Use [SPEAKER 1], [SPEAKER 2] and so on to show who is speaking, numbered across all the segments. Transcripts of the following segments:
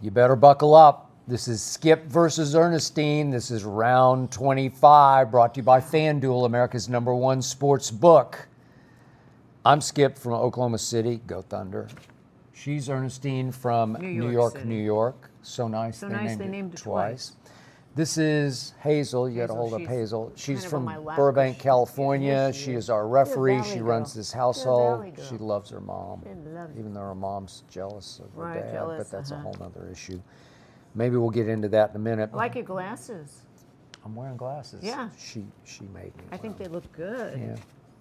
[SPEAKER 1] You better buckle up. This is Skip versus Ernestine. This is round 25, brought to you by FanDuel, America's #1 sports book. I'm Skip from Oklahoma City. Go Thunder. She's Ernestine from New York, New York. So nice.
[SPEAKER 2] They named it twice.
[SPEAKER 1] This is Hazel. You got to hold up Hazel. She's from Burbank, California. She is our referee. She runs this household. She loves her mom, even though her mom's jealous of her dad. But that's a whole other issue. Maybe we'll get into that in a minute.
[SPEAKER 2] I like your glasses.
[SPEAKER 1] I'm wearing glasses.
[SPEAKER 2] Yeah.
[SPEAKER 1] She made me.
[SPEAKER 2] I think they look good.
[SPEAKER 1] Yeah.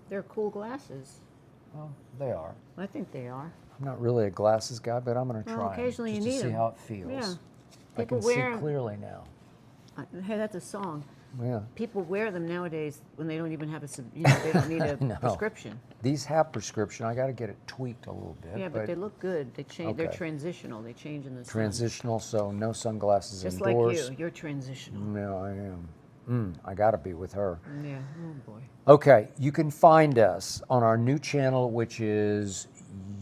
[SPEAKER 2] They're cool glasses.
[SPEAKER 1] Well, they are.
[SPEAKER 2] I think they are.
[SPEAKER 1] I'm not really a glasses guy, but I'm going to try
[SPEAKER 2] Well, occasionally
[SPEAKER 1] just
[SPEAKER 2] you need
[SPEAKER 1] to see
[SPEAKER 2] them.
[SPEAKER 1] how it feels.
[SPEAKER 2] Yeah.
[SPEAKER 1] I can see clearly now.
[SPEAKER 2] Hey, that's a song.
[SPEAKER 1] Yeah.
[SPEAKER 2] People wear them nowadays when they don't even have they don't need a
[SPEAKER 1] No.
[SPEAKER 2] prescription.
[SPEAKER 1] These have prescription. I got to get it tweaked a little bit.
[SPEAKER 2] Yeah, but they look good. They change.
[SPEAKER 1] Okay.
[SPEAKER 2] They're transitional. They change in the sun.
[SPEAKER 1] Transitional, so no sunglasses
[SPEAKER 2] Just
[SPEAKER 1] indoors.
[SPEAKER 2] like you. You're transitional.
[SPEAKER 1] No, I am. I got to be with her.
[SPEAKER 2] Yeah. Oh boy.
[SPEAKER 1] Okay, you can find us on our new channel, which is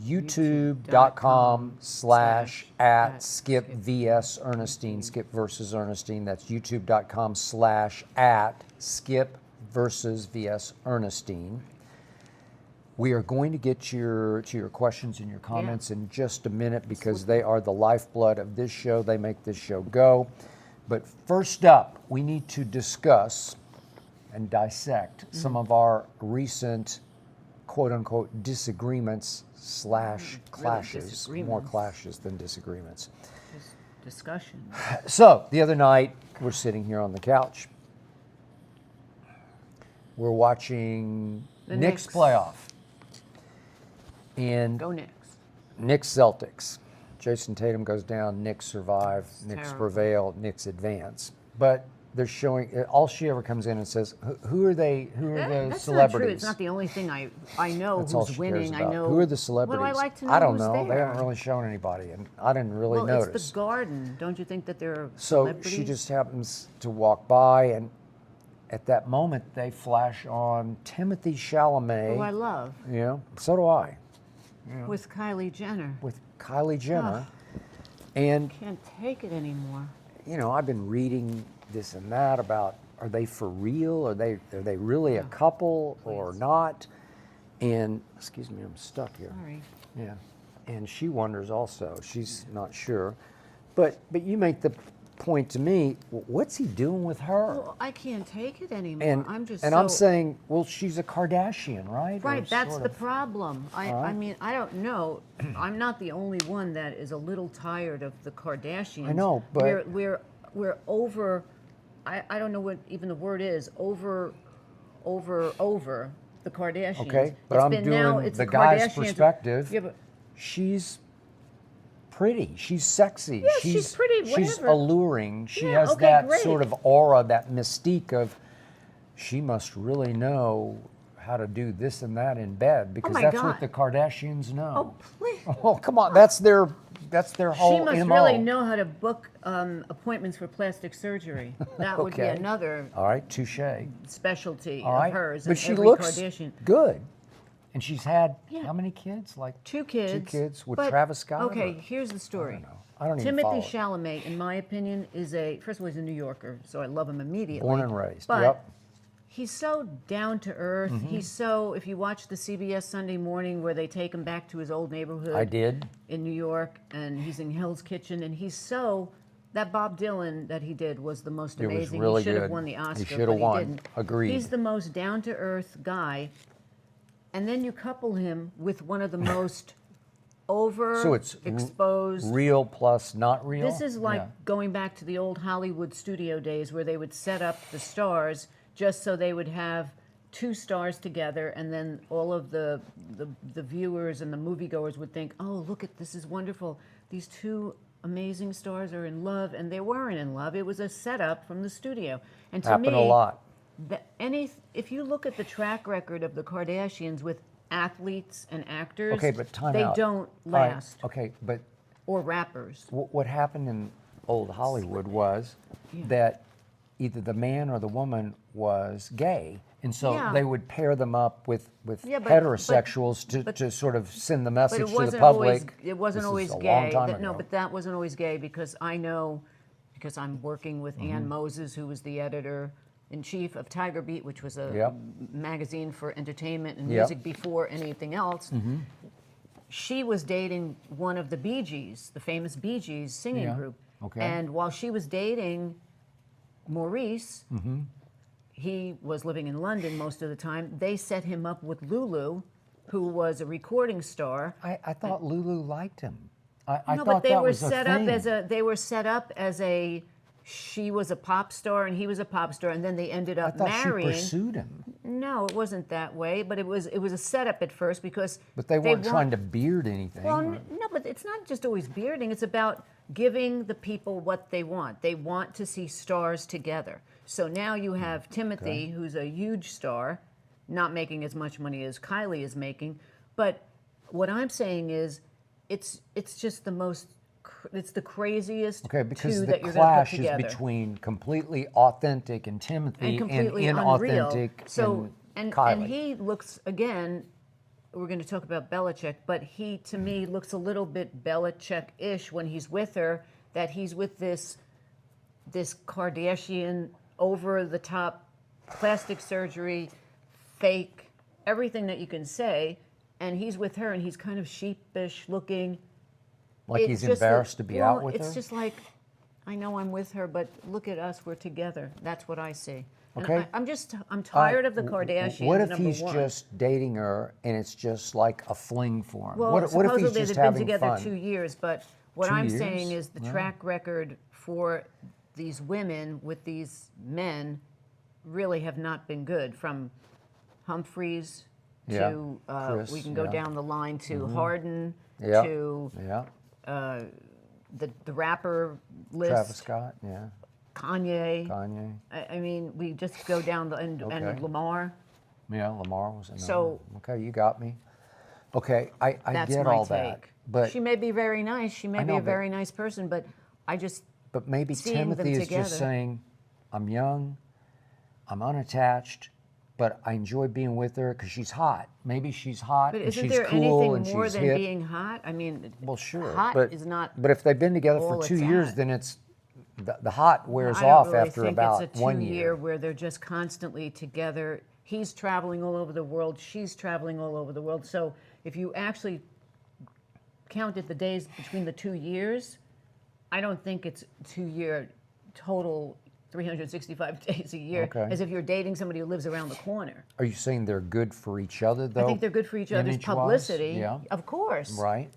[SPEAKER 1] youtube.com/@Skip vs Ernestine, Skip versus Ernestine. That's youtube.com/@Skip versus vs Ernestine. We are going to get to your questions and your comments in just a minute because they are the lifeblood of this show. They make this show go. But first up, we need to discuss and dissect some of our recent quote-unquote disagreements / clashes.
[SPEAKER 2] Really
[SPEAKER 1] More clashes than disagreements.
[SPEAKER 2] Just discussion.
[SPEAKER 1] So, the other night, we're sitting here on the couch. We're watching
[SPEAKER 2] The
[SPEAKER 1] Knicks
[SPEAKER 2] Knicks.
[SPEAKER 1] playoff. And
[SPEAKER 2] Go Knicks.
[SPEAKER 1] Knicks Celtics. Jason Tatum goes down, Knicks survive, Knicks
[SPEAKER 2] terrible.
[SPEAKER 1] prevail, Knicks advance. But they're showing, all she ever comes in and says, who are they, who are the
[SPEAKER 2] That's
[SPEAKER 1] celebrities?
[SPEAKER 2] not true. It's not the only thing I know
[SPEAKER 1] That's all
[SPEAKER 2] who's
[SPEAKER 1] she
[SPEAKER 2] winning.
[SPEAKER 1] cares about.
[SPEAKER 2] I know.
[SPEAKER 1] Who are the celebrities?
[SPEAKER 2] What do I like to know?
[SPEAKER 1] I don't
[SPEAKER 2] who's
[SPEAKER 1] know. They
[SPEAKER 2] there?
[SPEAKER 1] haven't really shown anybody, and I didn't really
[SPEAKER 2] Well,
[SPEAKER 1] notice.
[SPEAKER 2] it's the Garden. Don't you think that they're
[SPEAKER 1] So
[SPEAKER 2] celebrities?
[SPEAKER 1] she just happens to walk by, and at that moment they flash on Timothée Chalamet.
[SPEAKER 2] who I love,
[SPEAKER 1] You know, so do I. You know,
[SPEAKER 2] with Kylie Jenner.
[SPEAKER 1] with Kylie Jenner, and
[SPEAKER 2] Can't take it anymore.
[SPEAKER 1] you know, I've been reading this and that about, are they for real? Are they really a couple or not? And excuse me, I'm stuck here.
[SPEAKER 2] Sorry.
[SPEAKER 1] Yeah, and she wonders also. She's not sure, but you make the point to me. What's he doing with her?
[SPEAKER 2] Well, I can't take it anymore.
[SPEAKER 1] And I'm saying, well, she's a Kardashian, right?
[SPEAKER 2] Right,
[SPEAKER 1] Or
[SPEAKER 2] that's
[SPEAKER 1] sort
[SPEAKER 2] the
[SPEAKER 1] of.
[SPEAKER 2] problem. I mean, I don't know. I'm not the only one that is a little tired of the Kardashians.
[SPEAKER 1] I know, but
[SPEAKER 2] we're over. I don't know what even the word is. Over the Kardashians.
[SPEAKER 1] Okay, but
[SPEAKER 2] It's
[SPEAKER 1] I'm
[SPEAKER 2] been now,
[SPEAKER 1] doing
[SPEAKER 2] it's
[SPEAKER 1] the guy's
[SPEAKER 2] Kardashians.
[SPEAKER 1] perspective.
[SPEAKER 2] Yeah, but
[SPEAKER 1] She's pretty. She's sexy.
[SPEAKER 2] Yeah, she's pretty,
[SPEAKER 1] She's
[SPEAKER 2] whatever.
[SPEAKER 1] alluring. She
[SPEAKER 2] Yeah,
[SPEAKER 1] has
[SPEAKER 2] okay,
[SPEAKER 1] that
[SPEAKER 2] great.
[SPEAKER 1] sort of aura, that mystique of she must really know how to do this and that in bed because
[SPEAKER 2] my
[SPEAKER 1] that's
[SPEAKER 2] God.
[SPEAKER 1] what the Kardashians know.
[SPEAKER 2] oh please.
[SPEAKER 1] Oh, come on. That's their whole
[SPEAKER 2] She must
[SPEAKER 1] MO.
[SPEAKER 2] really know how to book appointments for plastic surgery. That would be
[SPEAKER 1] Okay.
[SPEAKER 2] another
[SPEAKER 1] All right, touche.
[SPEAKER 2] specialty
[SPEAKER 1] All right.
[SPEAKER 2] of hers.
[SPEAKER 1] But
[SPEAKER 2] and
[SPEAKER 1] she
[SPEAKER 2] every
[SPEAKER 1] looks
[SPEAKER 2] Kardashian.
[SPEAKER 1] good. And she's had
[SPEAKER 2] Yeah.
[SPEAKER 1] how many kids? Like
[SPEAKER 2] 2 kids.
[SPEAKER 1] 2 kids with
[SPEAKER 2] but-
[SPEAKER 1] Travis Scott?
[SPEAKER 2] Okay,
[SPEAKER 1] or-
[SPEAKER 2] here's the story.
[SPEAKER 1] I don't know. I don't even follow
[SPEAKER 2] Timothée
[SPEAKER 1] it.
[SPEAKER 2] Chalamet, in my opinion, is first of all, he's a New Yorker, so I love him immediately.
[SPEAKER 1] Born and raised.
[SPEAKER 2] But
[SPEAKER 1] Yep.
[SPEAKER 2] he's so down to earth. He's so, if you watch the CBS Sunday Morning where they take him back to his old neighborhood
[SPEAKER 1] I did.
[SPEAKER 2] in New York, and he's in Hell's Kitchen, and he's so, that Bob Dylan that he did was the most
[SPEAKER 1] It was
[SPEAKER 2] amazing.
[SPEAKER 1] really
[SPEAKER 2] he should have
[SPEAKER 1] good.
[SPEAKER 2] won the Oscar,
[SPEAKER 1] He should have
[SPEAKER 2] but
[SPEAKER 1] won.
[SPEAKER 2] he didn't.
[SPEAKER 1] Agreed.
[SPEAKER 2] He's the most down to earth guy. And then you couple him with one of the most
[SPEAKER 1] So it's
[SPEAKER 2] exposed.
[SPEAKER 1] real plus not real?
[SPEAKER 2] This is like
[SPEAKER 1] Yeah.
[SPEAKER 2] going back to the old Hollywood studio days where they would set up the stars just so they would have 2 stars together, and then all of the viewers and the moviegoers would think, oh, look at this is wonderful. These 2 amazing stars are in love, and they weren't in love. It was a setup from the studio. And to
[SPEAKER 1] Happen
[SPEAKER 2] me,
[SPEAKER 1] a lot.
[SPEAKER 2] if you look at the track record of the Kardashians with athletes and actors,
[SPEAKER 1] Okay, but time
[SPEAKER 2] they
[SPEAKER 1] out.
[SPEAKER 2] don't
[SPEAKER 1] All right,
[SPEAKER 2] last.
[SPEAKER 1] okay, but
[SPEAKER 2] Or rappers.
[SPEAKER 1] what happened in old Hollywood was that either the man or the woman was gay, and so
[SPEAKER 2] Yeah.
[SPEAKER 1] they would pair them up with
[SPEAKER 2] Yeah, but-
[SPEAKER 1] heterosexuals to sort of send the
[SPEAKER 2] But
[SPEAKER 1] message
[SPEAKER 2] it
[SPEAKER 1] to the
[SPEAKER 2] wasn't
[SPEAKER 1] public.
[SPEAKER 2] always. It wasn't
[SPEAKER 1] This
[SPEAKER 2] always
[SPEAKER 1] is a
[SPEAKER 2] gay.
[SPEAKER 1] long time
[SPEAKER 2] No,
[SPEAKER 1] ago.
[SPEAKER 2] but that wasn't always gay because I know, because I'm working with Ann Moses, who was the editor-in-chief of Tiger Beat, which was a
[SPEAKER 1] Yep.
[SPEAKER 2] magazine for entertainment and
[SPEAKER 1] Yep.
[SPEAKER 2] music before anything else. She was dating one of the Bee Gees, the famous Bee Gees singing
[SPEAKER 1] Yeah.
[SPEAKER 2] group.
[SPEAKER 1] Okay.
[SPEAKER 2] And while she was dating Maurice, he was living in London most of the time. They set him up with Lulu, who was a recording star.
[SPEAKER 1] I thought Lulu liked him. I
[SPEAKER 2] No,
[SPEAKER 1] thought
[SPEAKER 2] but they
[SPEAKER 1] that
[SPEAKER 2] were
[SPEAKER 1] was a
[SPEAKER 2] set
[SPEAKER 1] thing.
[SPEAKER 2] up as a. They were set up as a. She was a pop star and he was a pop star, and then they ended
[SPEAKER 1] I
[SPEAKER 2] up
[SPEAKER 1] thought
[SPEAKER 2] marrying.
[SPEAKER 1] she pursued him,
[SPEAKER 2] No, it wasn't that way. But it was a setup at first because.
[SPEAKER 1] but they weren't
[SPEAKER 2] want-
[SPEAKER 1] trying to beard anything.
[SPEAKER 2] Well,
[SPEAKER 1] or-
[SPEAKER 2] no, but it's not just always bearding. It's about giving the people what they want. They want to see stars together. So now you have Timothée, who's a huge star, not making as much money as Kylie is making. But what I'm saying is, it's just the most. It's the craziest
[SPEAKER 1] Okay, because
[SPEAKER 2] two
[SPEAKER 1] the
[SPEAKER 2] that you're going to put
[SPEAKER 1] clash is
[SPEAKER 2] together.
[SPEAKER 1] between completely authentic and Timothée
[SPEAKER 2] And completely
[SPEAKER 1] inauthentic
[SPEAKER 2] unreal. So
[SPEAKER 1] and
[SPEAKER 2] and
[SPEAKER 1] Kylie.
[SPEAKER 2] he looks again. We're going to talk about Belichick, but he to me looks a little bit Belichick-ish when he's with her. That he's with this Kardashian, over-the-top, plastic surgery, fake, everything that you can say, and he's with her, and he's kind of sheepish looking.
[SPEAKER 1] like
[SPEAKER 2] It's
[SPEAKER 1] he's
[SPEAKER 2] just that-
[SPEAKER 1] embarrassed to be
[SPEAKER 2] well,
[SPEAKER 1] out with
[SPEAKER 2] it's
[SPEAKER 1] her.
[SPEAKER 2] just like, I know I'm with her, but look at us, we're together. That's what I see. And
[SPEAKER 1] Okay.
[SPEAKER 2] I'm tired of the
[SPEAKER 1] W-
[SPEAKER 2] Kardashians.
[SPEAKER 1] What if
[SPEAKER 2] number
[SPEAKER 1] he's
[SPEAKER 2] one.
[SPEAKER 1] just dating her and it's just like a fling for him?
[SPEAKER 2] Well,
[SPEAKER 1] what if
[SPEAKER 2] supposedly
[SPEAKER 1] he's
[SPEAKER 2] they've
[SPEAKER 1] just
[SPEAKER 2] been
[SPEAKER 1] having
[SPEAKER 2] together
[SPEAKER 1] fun?
[SPEAKER 2] 2 years, but what
[SPEAKER 1] 2
[SPEAKER 2] I'm
[SPEAKER 1] years?
[SPEAKER 2] saying is the
[SPEAKER 1] Wow.
[SPEAKER 2] track record for these women with these men really have not been good. From Humphreys
[SPEAKER 1] Yeah,
[SPEAKER 2] to
[SPEAKER 1] Chris,
[SPEAKER 2] we can go
[SPEAKER 1] yeah.
[SPEAKER 2] down the line to Harden
[SPEAKER 1] Yeah.
[SPEAKER 2] to
[SPEAKER 1] Yeah,
[SPEAKER 2] the rapper list,
[SPEAKER 1] Travis Scott. Yeah,
[SPEAKER 2] Kanye.
[SPEAKER 1] Kanye.
[SPEAKER 2] I mean, we just go down the and
[SPEAKER 1] Okay.
[SPEAKER 2] Lamar.
[SPEAKER 1] Yeah, Lamar was another.
[SPEAKER 2] So-
[SPEAKER 1] okay, you got me. Okay, I
[SPEAKER 2] That's
[SPEAKER 1] get
[SPEAKER 2] my
[SPEAKER 1] all
[SPEAKER 2] take.
[SPEAKER 1] that, but
[SPEAKER 2] she may be very nice. She may
[SPEAKER 1] I
[SPEAKER 2] be
[SPEAKER 1] know,
[SPEAKER 2] a
[SPEAKER 1] but-
[SPEAKER 2] very nice person, but I just
[SPEAKER 1] maybe
[SPEAKER 2] seeing them
[SPEAKER 1] Timothy is
[SPEAKER 2] together.
[SPEAKER 1] just saying, I'm young, I'm unattached, but I enjoy being with her because she's hot. Maybe she's hot
[SPEAKER 2] But
[SPEAKER 1] and
[SPEAKER 2] isn't
[SPEAKER 1] she's
[SPEAKER 2] there
[SPEAKER 1] cool and
[SPEAKER 2] anything more
[SPEAKER 1] she's
[SPEAKER 2] than
[SPEAKER 1] hip.
[SPEAKER 2] being hot? I mean,
[SPEAKER 1] Well, sure,
[SPEAKER 2] hot
[SPEAKER 1] but
[SPEAKER 2] is not.
[SPEAKER 1] But if they've been together
[SPEAKER 2] all
[SPEAKER 1] for 2
[SPEAKER 2] it's
[SPEAKER 1] years,
[SPEAKER 2] at.
[SPEAKER 1] then it's the hot wears
[SPEAKER 2] I don't
[SPEAKER 1] off
[SPEAKER 2] really
[SPEAKER 1] after
[SPEAKER 2] think
[SPEAKER 1] about
[SPEAKER 2] it's a
[SPEAKER 1] 1
[SPEAKER 2] 2-year
[SPEAKER 1] year.
[SPEAKER 2] where they're just constantly together. He's traveling all over the world. She's traveling all over the world. So if you actually counted the days between the 2 years, I don't think it's 2-year total 365 days a year,
[SPEAKER 1] Okay.
[SPEAKER 2] as if you're dating somebody who lives around the corner.
[SPEAKER 1] Are you saying they're good for each other, though?
[SPEAKER 2] I think they're good for each other's
[SPEAKER 1] image-wise?
[SPEAKER 2] publicity.
[SPEAKER 1] Yeah,
[SPEAKER 2] Of course.
[SPEAKER 1] right.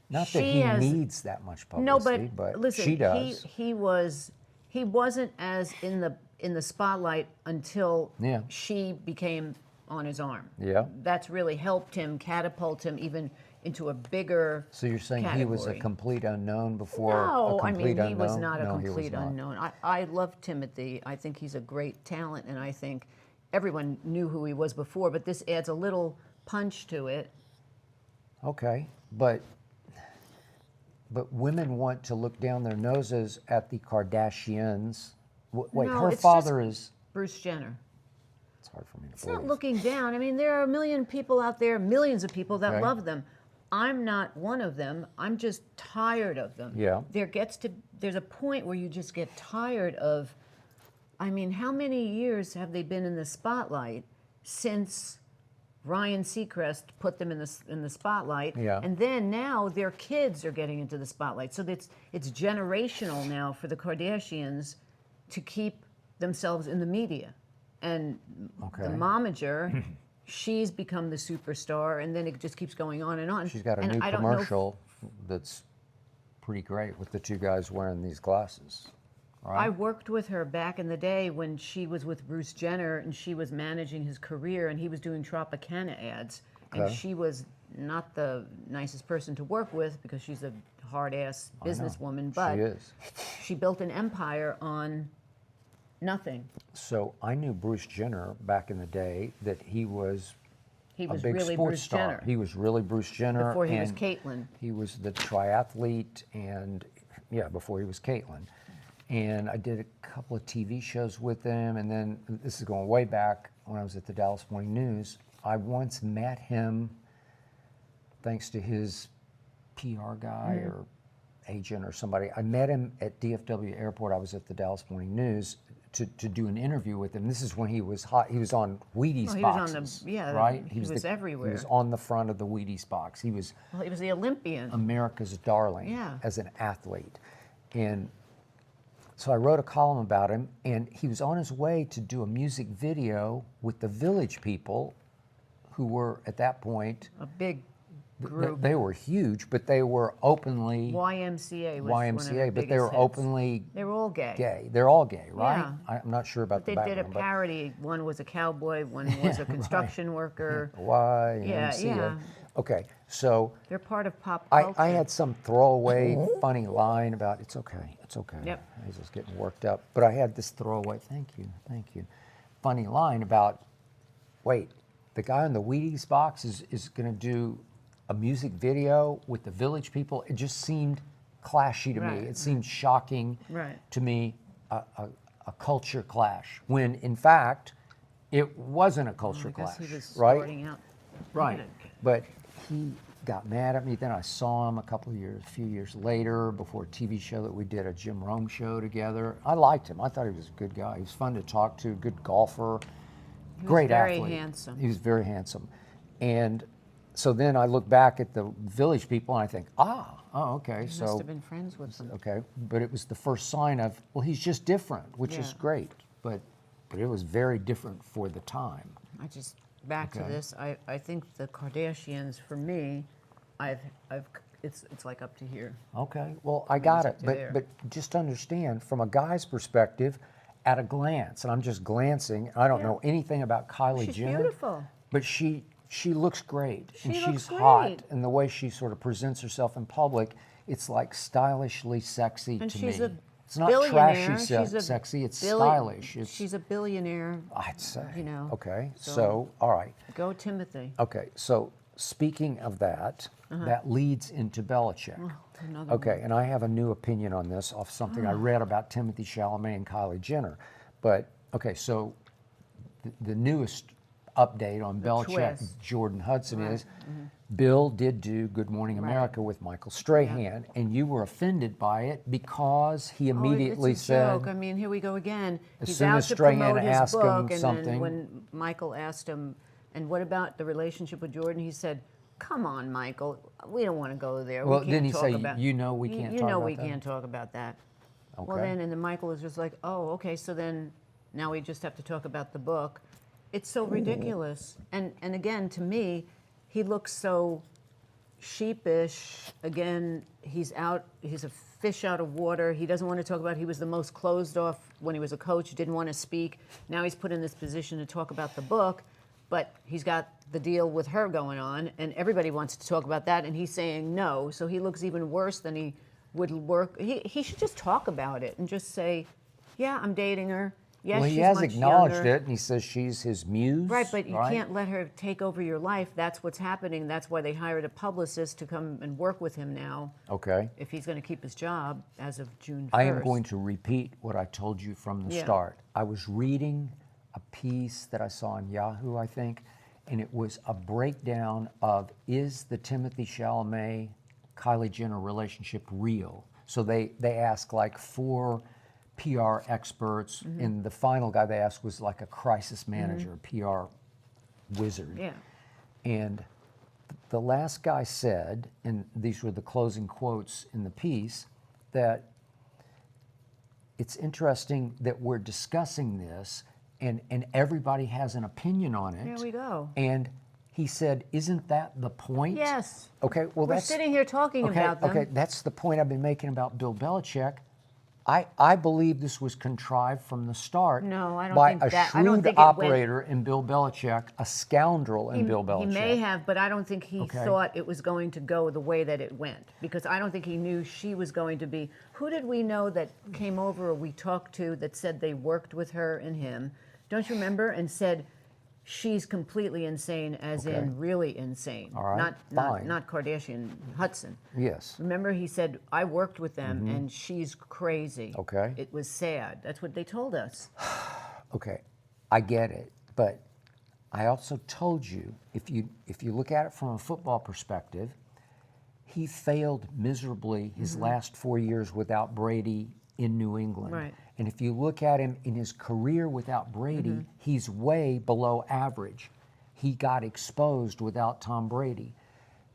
[SPEAKER 1] Not that
[SPEAKER 2] She
[SPEAKER 1] he
[SPEAKER 2] has-
[SPEAKER 1] needs that much publicity,
[SPEAKER 2] No,
[SPEAKER 1] but
[SPEAKER 2] listen,
[SPEAKER 1] she does.
[SPEAKER 2] he wasn't as in the spotlight until
[SPEAKER 1] Yeah.
[SPEAKER 2] she became on his arm.
[SPEAKER 1] Yeah.
[SPEAKER 2] That's really helped him catapult him even into a bigger.
[SPEAKER 1] So you're saying he was a
[SPEAKER 2] category.
[SPEAKER 1] complete unknown before
[SPEAKER 2] No,
[SPEAKER 1] a
[SPEAKER 2] I
[SPEAKER 1] complete
[SPEAKER 2] mean he was
[SPEAKER 1] unknown?
[SPEAKER 2] not a
[SPEAKER 1] No, he was
[SPEAKER 2] complete
[SPEAKER 1] not.
[SPEAKER 2] unknown. I love Timothée. I think he's a great talent, and I think everyone knew who he was before. But this adds a little punch to it.
[SPEAKER 1] Okay, but women want to look down their noses at the Kardashians. Wait,
[SPEAKER 2] No,
[SPEAKER 1] her
[SPEAKER 2] it's
[SPEAKER 1] father is.
[SPEAKER 2] Bruce Jenner.
[SPEAKER 1] It's hard for me to
[SPEAKER 2] It's
[SPEAKER 1] believe.
[SPEAKER 2] not looking down. I mean, there are a million people out there, millions of people that
[SPEAKER 1] Okay.
[SPEAKER 2] love them. I'm not one of them. I'm just tired of them.
[SPEAKER 1] Yeah.
[SPEAKER 2] There's a point where you just get tired of. I mean, how many years have they been in the spotlight since Ryan Seacrest put them in the spotlight?
[SPEAKER 1] Yeah.
[SPEAKER 2] And then now their kids are getting into the spotlight. So it's generational now for the Kardashians to keep themselves in the media. And
[SPEAKER 1] Okay.
[SPEAKER 2] the momager, she's become the superstar, and then it just keeps going on and on.
[SPEAKER 1] She's got a
[SPEAKER 2] And
[SPEAKER 1] new
[SPEAKER 2] I don't know if-
[SPEAKER 1] commercial that's pretty great with the two guys wearing these glasses.
[SPEAKER 2] I
[SPEAKER 1] Right?
[SPEAKER 2] worked with her back in the day when she was with Bruce Jenner and she was managing his career and he was doing Tropicana ads. And
[SPEAKER 1] Okay.
[SPEAKER 2] she was not the nicest person to work with because she's a hard-ass
[SPEAKER 1] I know.
[SPEAKER 2] businesswoman, but
[SPEAKER 1] she is.
[SPEAKER 2] she built an empire on nothing.
[SPEAKER 1] So I knew Bruce Jenner back in the day that he was
[SPEAKER 2] He
[SPEAKER 1] a
[SPEAKER 2] was
[SPEAKER 1] big
[SPEAKER 2] really
[SPEAKER 1] sports
[SPEAKER 2] Bruce
[SPEAKER 1] star.
[SPEAKER 2] Jenner
[SPEAKER 1] He was really Bruce Jenner.
[SPEAKER 2] before he was
[SPEAKER 1] and
[SPEAKER 2] Caitlyn.
[SPEAKER 1] He was the triathlete, and before he was Caitlyn. and I did a couple of TV shows with him, and then this is going way back when I was at the Dallas Morning News. I once met him thanks to his PR guy or agent or somebody. I met him at DFW Airport. I was at the Dallas Morning News to do an interview with him. This is when he was hot. He was on Wheaties
[SPEAKER 2] he
[SPEAKER 1] boxes,
[SPEAKER 2] was on the
[SPEAKER 1] right?
[SPEAKER 2] He was everywhere.
[SPEAKER 1] He was on the front of the Wheaties box. He was
[SPEAKER 2] the Olympian.
[SPEAKER 1] America's darling
[SPEAKER 2] Yeah.
[SPEAKER 1] as an athlete. And so I wrote a column about him, and he was on his way to do a music video with the Village People, who were at that point
[SPEAKER 2] A big group.
[SPEAKER 1] they were huge, but they were openly
[SPEAKER 2] YMCA was one of the
[SPEAKER 1] but they
[SPEAKER 2] biggest
[SPEAKER 1] were
[SPEAKER 2] hits.
[SPEAKER 1] openly
[SPEAKER 2] They were all gay.
[SPEAKER 1] gay. They're all gay, right?
[SPEAKER 2] Yeah.
[SPEAKER 1] I'm not sure about
[SPEAKER 2] They
[SPEAKER 1] the
[SPEAKER 2] did a
[SPEAKER 1] background. but
[SPEAKER 2] parody. One was a cowboy, one was a construction worker.
[SPEAKER 1] YMCA.
[SPEAKER 2] Yeah.
[SPEAKER 1] Okay, so
[SPEAKER 2] They're part of pop culture.
[SPEAKER 1] I had some throwaway funny line about it's okay.
[SPEAKER 2] Yep.
[SPEAKER 1] Hazel's getting worked up. But I had this throwaway, thank you, funny line about, wait, the guy in the Wheaties box is going to do a music video with the Village People. It just seemed clashy to me.
[SPEAKER 2] Right.
[SPEAKER 1] It seemed shocking
[SPEAKER 2] Right.
[SPEAKER 1] to me, a culture clash, when in fact, it wasn't a culture
[SPEAKER 2] I guess
[SPEAKER 1] clash,
[SPEAKER 2] he was
[SPEAKER 1] right?
[SPEAKER 2] starting out.
[SPEAKER 1] Right.
[SPEAKER 2] Okay.
[SPEAKER 1] But he got mad at me. Then I saw him a few years later, before a TV show that we did, a Jim Rome show together. I liked him. I thought he was a good guy. He was fun to talk to, good golfer, great
[SPEAKER 2] very
[SPEAKER 1] athlete.
[SPEAKER 2] handsome.
[SPEAKER 1] He was very handsome. And so then I look back at the Village People and I think, okay,
[SPEAKER 2] He
[SPEAKER 1] so
[SPEAKER 2] must have been friends with them.
[SPEAKER 1] okay, but it was the first sign of, well, he's just different, which is
[SPEAKER 2] Yeah.
[SPEAKER 1] great, but it was very different for the time.
[SPEAKER 2] I just back to
[SPEAKER 1] Okay.
[SPEAKER 2] this. I think the Kardashians, for me, it's like up to here.
[SPEAKER 1] Okay, well, I got it,
[SPEAKER 2] to there.
[SPEAKER 1] but just understand, from a guy's perspective, at a glance, and I'm just glancing, I don't know anything about Kylie
[SPEAKER 2] She's
[SPEAKER 1] Jenner.
[SPEAKER 2] beautiful.
[SPEAKER 1] But she looks great, and
[SPEAKER 2] She looks
[SPEAKER 1] she's hot,
[SPEAKER 2] great.
[SPEAKER 1] and the way she sort of presents herself in public, it's like stylishly sexy
[SPEAKER 2] And
[SPEAKER 1] to
[SPEAKER 2] she's
[SPEAKER 1] me.
[SPEAKER 2] a
[SPEAKER 1] It's not
[SPEAKER 2] billionaire.
[SPEAKER 1] trashy
[SPEAKER 2] She's a
[SPEAKER 1] sexy, it's
[SPEAKER 2] billi-
[SPEAKER 1] stylish.
[SPEAKER 2] She's a billionaire.
[SPEAKER 1] I'd say.
[SPEAKER 2] You know,
[SPEAKER 1] Okay,
[SPEAKER 2] so-
[SPEAKER 1] so all right.
[SPEAKER 2] Go Timothée.
[SPEAKER 1] Okay, so speaking of that, that leads into Belichick.
[SPEAKER 2] Another
[SPEAKER 1] Okay, and I have a new opinion on this off something I read about Timothée Chalamet and Kylie Jenner. But, okay, so the newest update on Belichick,
[SPEAKER 2] twist.
[SPEAKER 1] Jordan Hudson,
[SPEAKER 2] Right.
[SPEAKER 1] is Bill did do Good Morning
[SPEAKER 2] Right.
[SPEAKER 1] America with Michael Strahan, and you were offended by it because he immediately
[SPEAKER 2] it's a
[SPEAKER 1] said,
[SPEAKER 2] joke. I mean, here we go again.
[SPEAKER 1] As
[SPEAKER 2] He's
[SPEAKER 1] soon
[SPEAKER 2] out
[SPEAKER 1] as
[SPEAKER 2] to
[SPEAKER 1] Strahan
[SPEAKER 2] promote his
[SPEAKER 1] asked him
[SPEAKER 2] book, and
[SPEAKER 1] something-
[SPEAKER 2] then when Michael asked him, and what about the relationship with Jordan? He said, "Come on, Michael, we don't want to go there.
[SPEAKER 1] Well,
[SPEAKER 2] we can't
[SPEAKER 1] didn't he
[SPEAKER 2] talk
[SPEAKER 1] say,
[SPEAKER 2] about,
[SPEAKER 1] "You know we can't
[SPEAKER 2] you
[SPEAKER 1] talk
[SPEAKER 2] know
[SPEAKER 1] about
[SPEAKER 2] we
[SPEAKER 1] that"?
[SPEAKER 2] can't talk about that." Well,
[SPEAKER 1] Okay.
[SPEAKER 2] then, and then Michael was just like, "Oh, okay, so then now we just have to talk about the book." It's so ridiculous. And again, to me, he looks so sheepish. Again, he's a fish out of water. He doesn't want to talk about, he was the most closed off when he was a coach, didn't want to speak. Now he's put in this position to talk about the book, but he's got the deal with her going on, and everybody wants to talk about that, and he's saying no. So he looks even worse than he would work. He should just talk about it and just say, yeah, I'm dating her. Yes,
[SPEAKER 1] well, he
[SPEAKER 2] she's
[SPEAKER 1] has
[SPEAKER 2] much
[SPEAKER 1] acknowledged
[SPEAKER 2] younger.
[SPEAKER 1] it, and he says she's his muse.
[SPEAKER 2] Right, but you can't let her take over your life. That's what's happening. That's why they hired a publicist to come and work with him now,
[SPEAKER 1] Okay.
[SPEAKER 2] if he's going to keep his job as of June 1st.
[SPEAKER 1] I am going to repeat what I told you from the
[SPEAKER 2] Yeah.
[SPEAKER 1] start. I was reading a piece that I saw on Yahoo, I think, and it was a breakdown of, is the Timothée Chalamet Kylie Jenner relationship real? So they asked like 4 PR experts, and the final guy they asked was like a crisis manager, PR wizard.
[SPEAKER 2] Yeah.
[SPEAKER 1] And the last guy said, and these were the closing quotes in the piece, that it's interesting that we're discussing this and everybody has an opinion on it.
[SPEAKER 2] There we go.
[SPEAKER 1] And he said, isn't that the point?
[SPEAKER 2] Yes.
[SPEAKER 1] Okay, well,
[SPEAKER 2] We're
[SPEAKER 1] that's
[SPEAKER 2] sitting here talking
[SPEAKER 1] okay,
[SPEAKER 2] about them.
[SPEAKER 1] Okay, that's the point I've been making about Bill Belichick. I believe this was contrived from the start
[SPEAKER 2] No, I don't
[SPEAKER 1] by
[SPEAKER 2] think
[SPEAKER 1] a
[SPEAKER 2] that- I don't
[SPEAKER 1] shrewd
[SPEAKER 2] think it went-
[SPEAKER 1] operator in Bill Belichick, a scoundrel in Bill Belichick.
[SPEAKER 2] He may have, but I don't think he
[SPEAKER 1] Okay.
[SPEAKER 2] thought it was going to go the way that it went, because I don't think he knew she was going to be. Who did we know that came over or we talked to that said they worked with her and him? Don't you remember? And said she's completely insane, as in really insane.
[SPEAKER 1] All right,
[SPEAKER 2] Not Kardashian, Hudson.
[SPEAKER 1] Yes.
[SPEAKER 2] Remember, he said, I worked with them, and she's crazy.
[SPEAKER 1] Okay.
[SPEAKER 2] It was sad. That's what they told us.
[SPEAKER 1] Okay, I get it, but I also told you, if you look at it from a football perspective, he failed miserably his last 4 years without Brady in New England.
[SPEAKER 2] Right.
[SPEAKER 1] And if you look at him in his career without Brady, he's way below average. He got exposed without Tom Brady.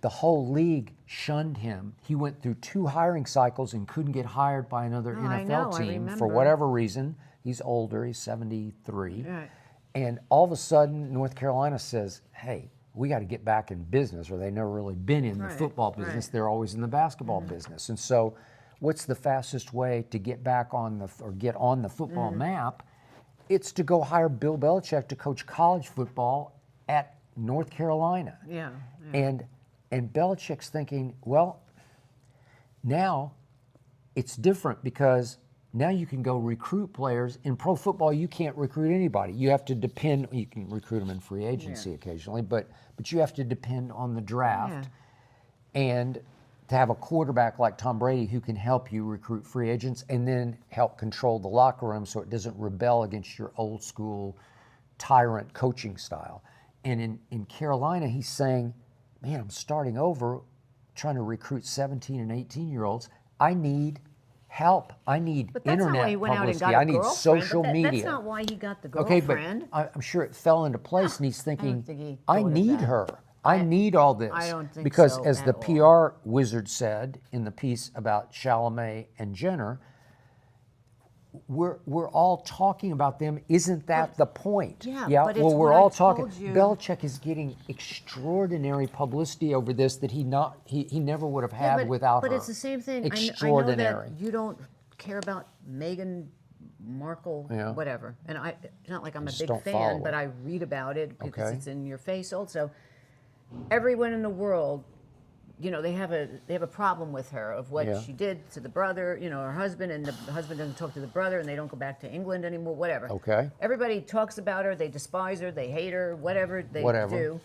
[SPEAKER 1] The whole league shunned him. He went through 2 hiring cycles and couldn't get hired by another
[SPEAKER 2] I
[SPEAKER 1] NFL
[SPEAKER 2] know, I
[SPEAKER 1] team for
[SPEAKER 2] remember.
[SPEAKER 1] whatever reason. He's older, he's 73.
[SPEAKER 2] Right.
[SPEAKER 1] And all of a sudden, North Carolina says, hey, we got to get back in business, or they've never really been in the
[SPEAKER 2] Right,
[SPEAKER 1] football business.
[SPEAKER 2] right.
[SPEAKER 1] They're always in the basketball business. And so what's the fastest way to get back on get on the football map? It's to go hire Bill Belichick to coach college football at North Carolina.
[SPEAKER 2] Yeah.
[SPEAKER 1] And Belichick's thinking, well, now it's different because now you can go recruit players. In pro football, you can't recruit anybody. You have to depend, you can recruit them in free agency occasionally, but you have to depend on the draft. And to have a quarterback like Tom Brady who can help you recruit free agents and then help control the locker room so it doesn't rebel against your old school tyrant coaching style. And in Carolina, he's saying, man, I'm starting over trying to recruit 17 and 18-year-olds. I need help. I need
[SPEAKER 2] But that's
[SPEAKER 1] internet
[SPEAKER 2] not why he went out and
[SPEAKER 1] publicity.
[SPEAKER 2] got a
[SPEAKER 1] I need
[SPEAKER 2] girlfriend.
[SPEAKER 1] social
[SPEAKER 2] That's
[SPEAKER 1] media.
[SPEAKER 2] not why he got the
[SPEAKER 1] Okay,
[SPEAKER 2] girlfriend.
[SPEAKER 1] but I'm sure it fell into place, and he's thinking,
[SPEAKER 2] think he
[SPEAKER 1] I
[SPEAKER 2] thought of
[SPEAKER 1] need
[SPEAKER 2] that.
[SPEAKER 1] her. I need all this.
[SPEAKER 2] I don't think
[SPEAKER 1] because
[SPEAKER 2] so
[SPEAKER 1] as the
[SPEAKER 2] at all.
[SPEAKER 1] PR wizard said in the piece about Chalamet and Jenner, we're all talking about them. Isn't that the point?
[SPEAKER 2] Yeah, but it's
[SPEAKER 1] well, we're
[SPEAKER 2] what I
[SPEAKER 1] all talking.
[SPEAKER 2] told you.
[SPEAKER 1] Belichick is getting extraordinary publicity over this that he never would have had without her.
[SPEAKER 2] But it's the same thing.
[SPEAKER 1] Extraordinary.
[SPEAKER 2] I know that you don't care about Meghan Markle, whatever. And it's not like I'm a
[SPEAKER 1] just
[SPEAKER 2] big
[SPEAKER 1] don't
[SPEAKER 2] fan,
[SPEAKER 1] follow
[SPEAKER 2] but
[SPEAKER 1] it.
[SPEAKER 2] I read about it because
[SPEAKER 1] Okay.
[SPEAKER 2] it's in your face also. Everyone in the world, they have a problem with her of what she did to the brother, her husband, and the husband doesn't talk to the brother, and they don't go back to England anymore, whatever.
[SPEAKER 1] Okay.
[SPEAKER 2] Everybody talks about her, they despise her, they hate her, whatever they do.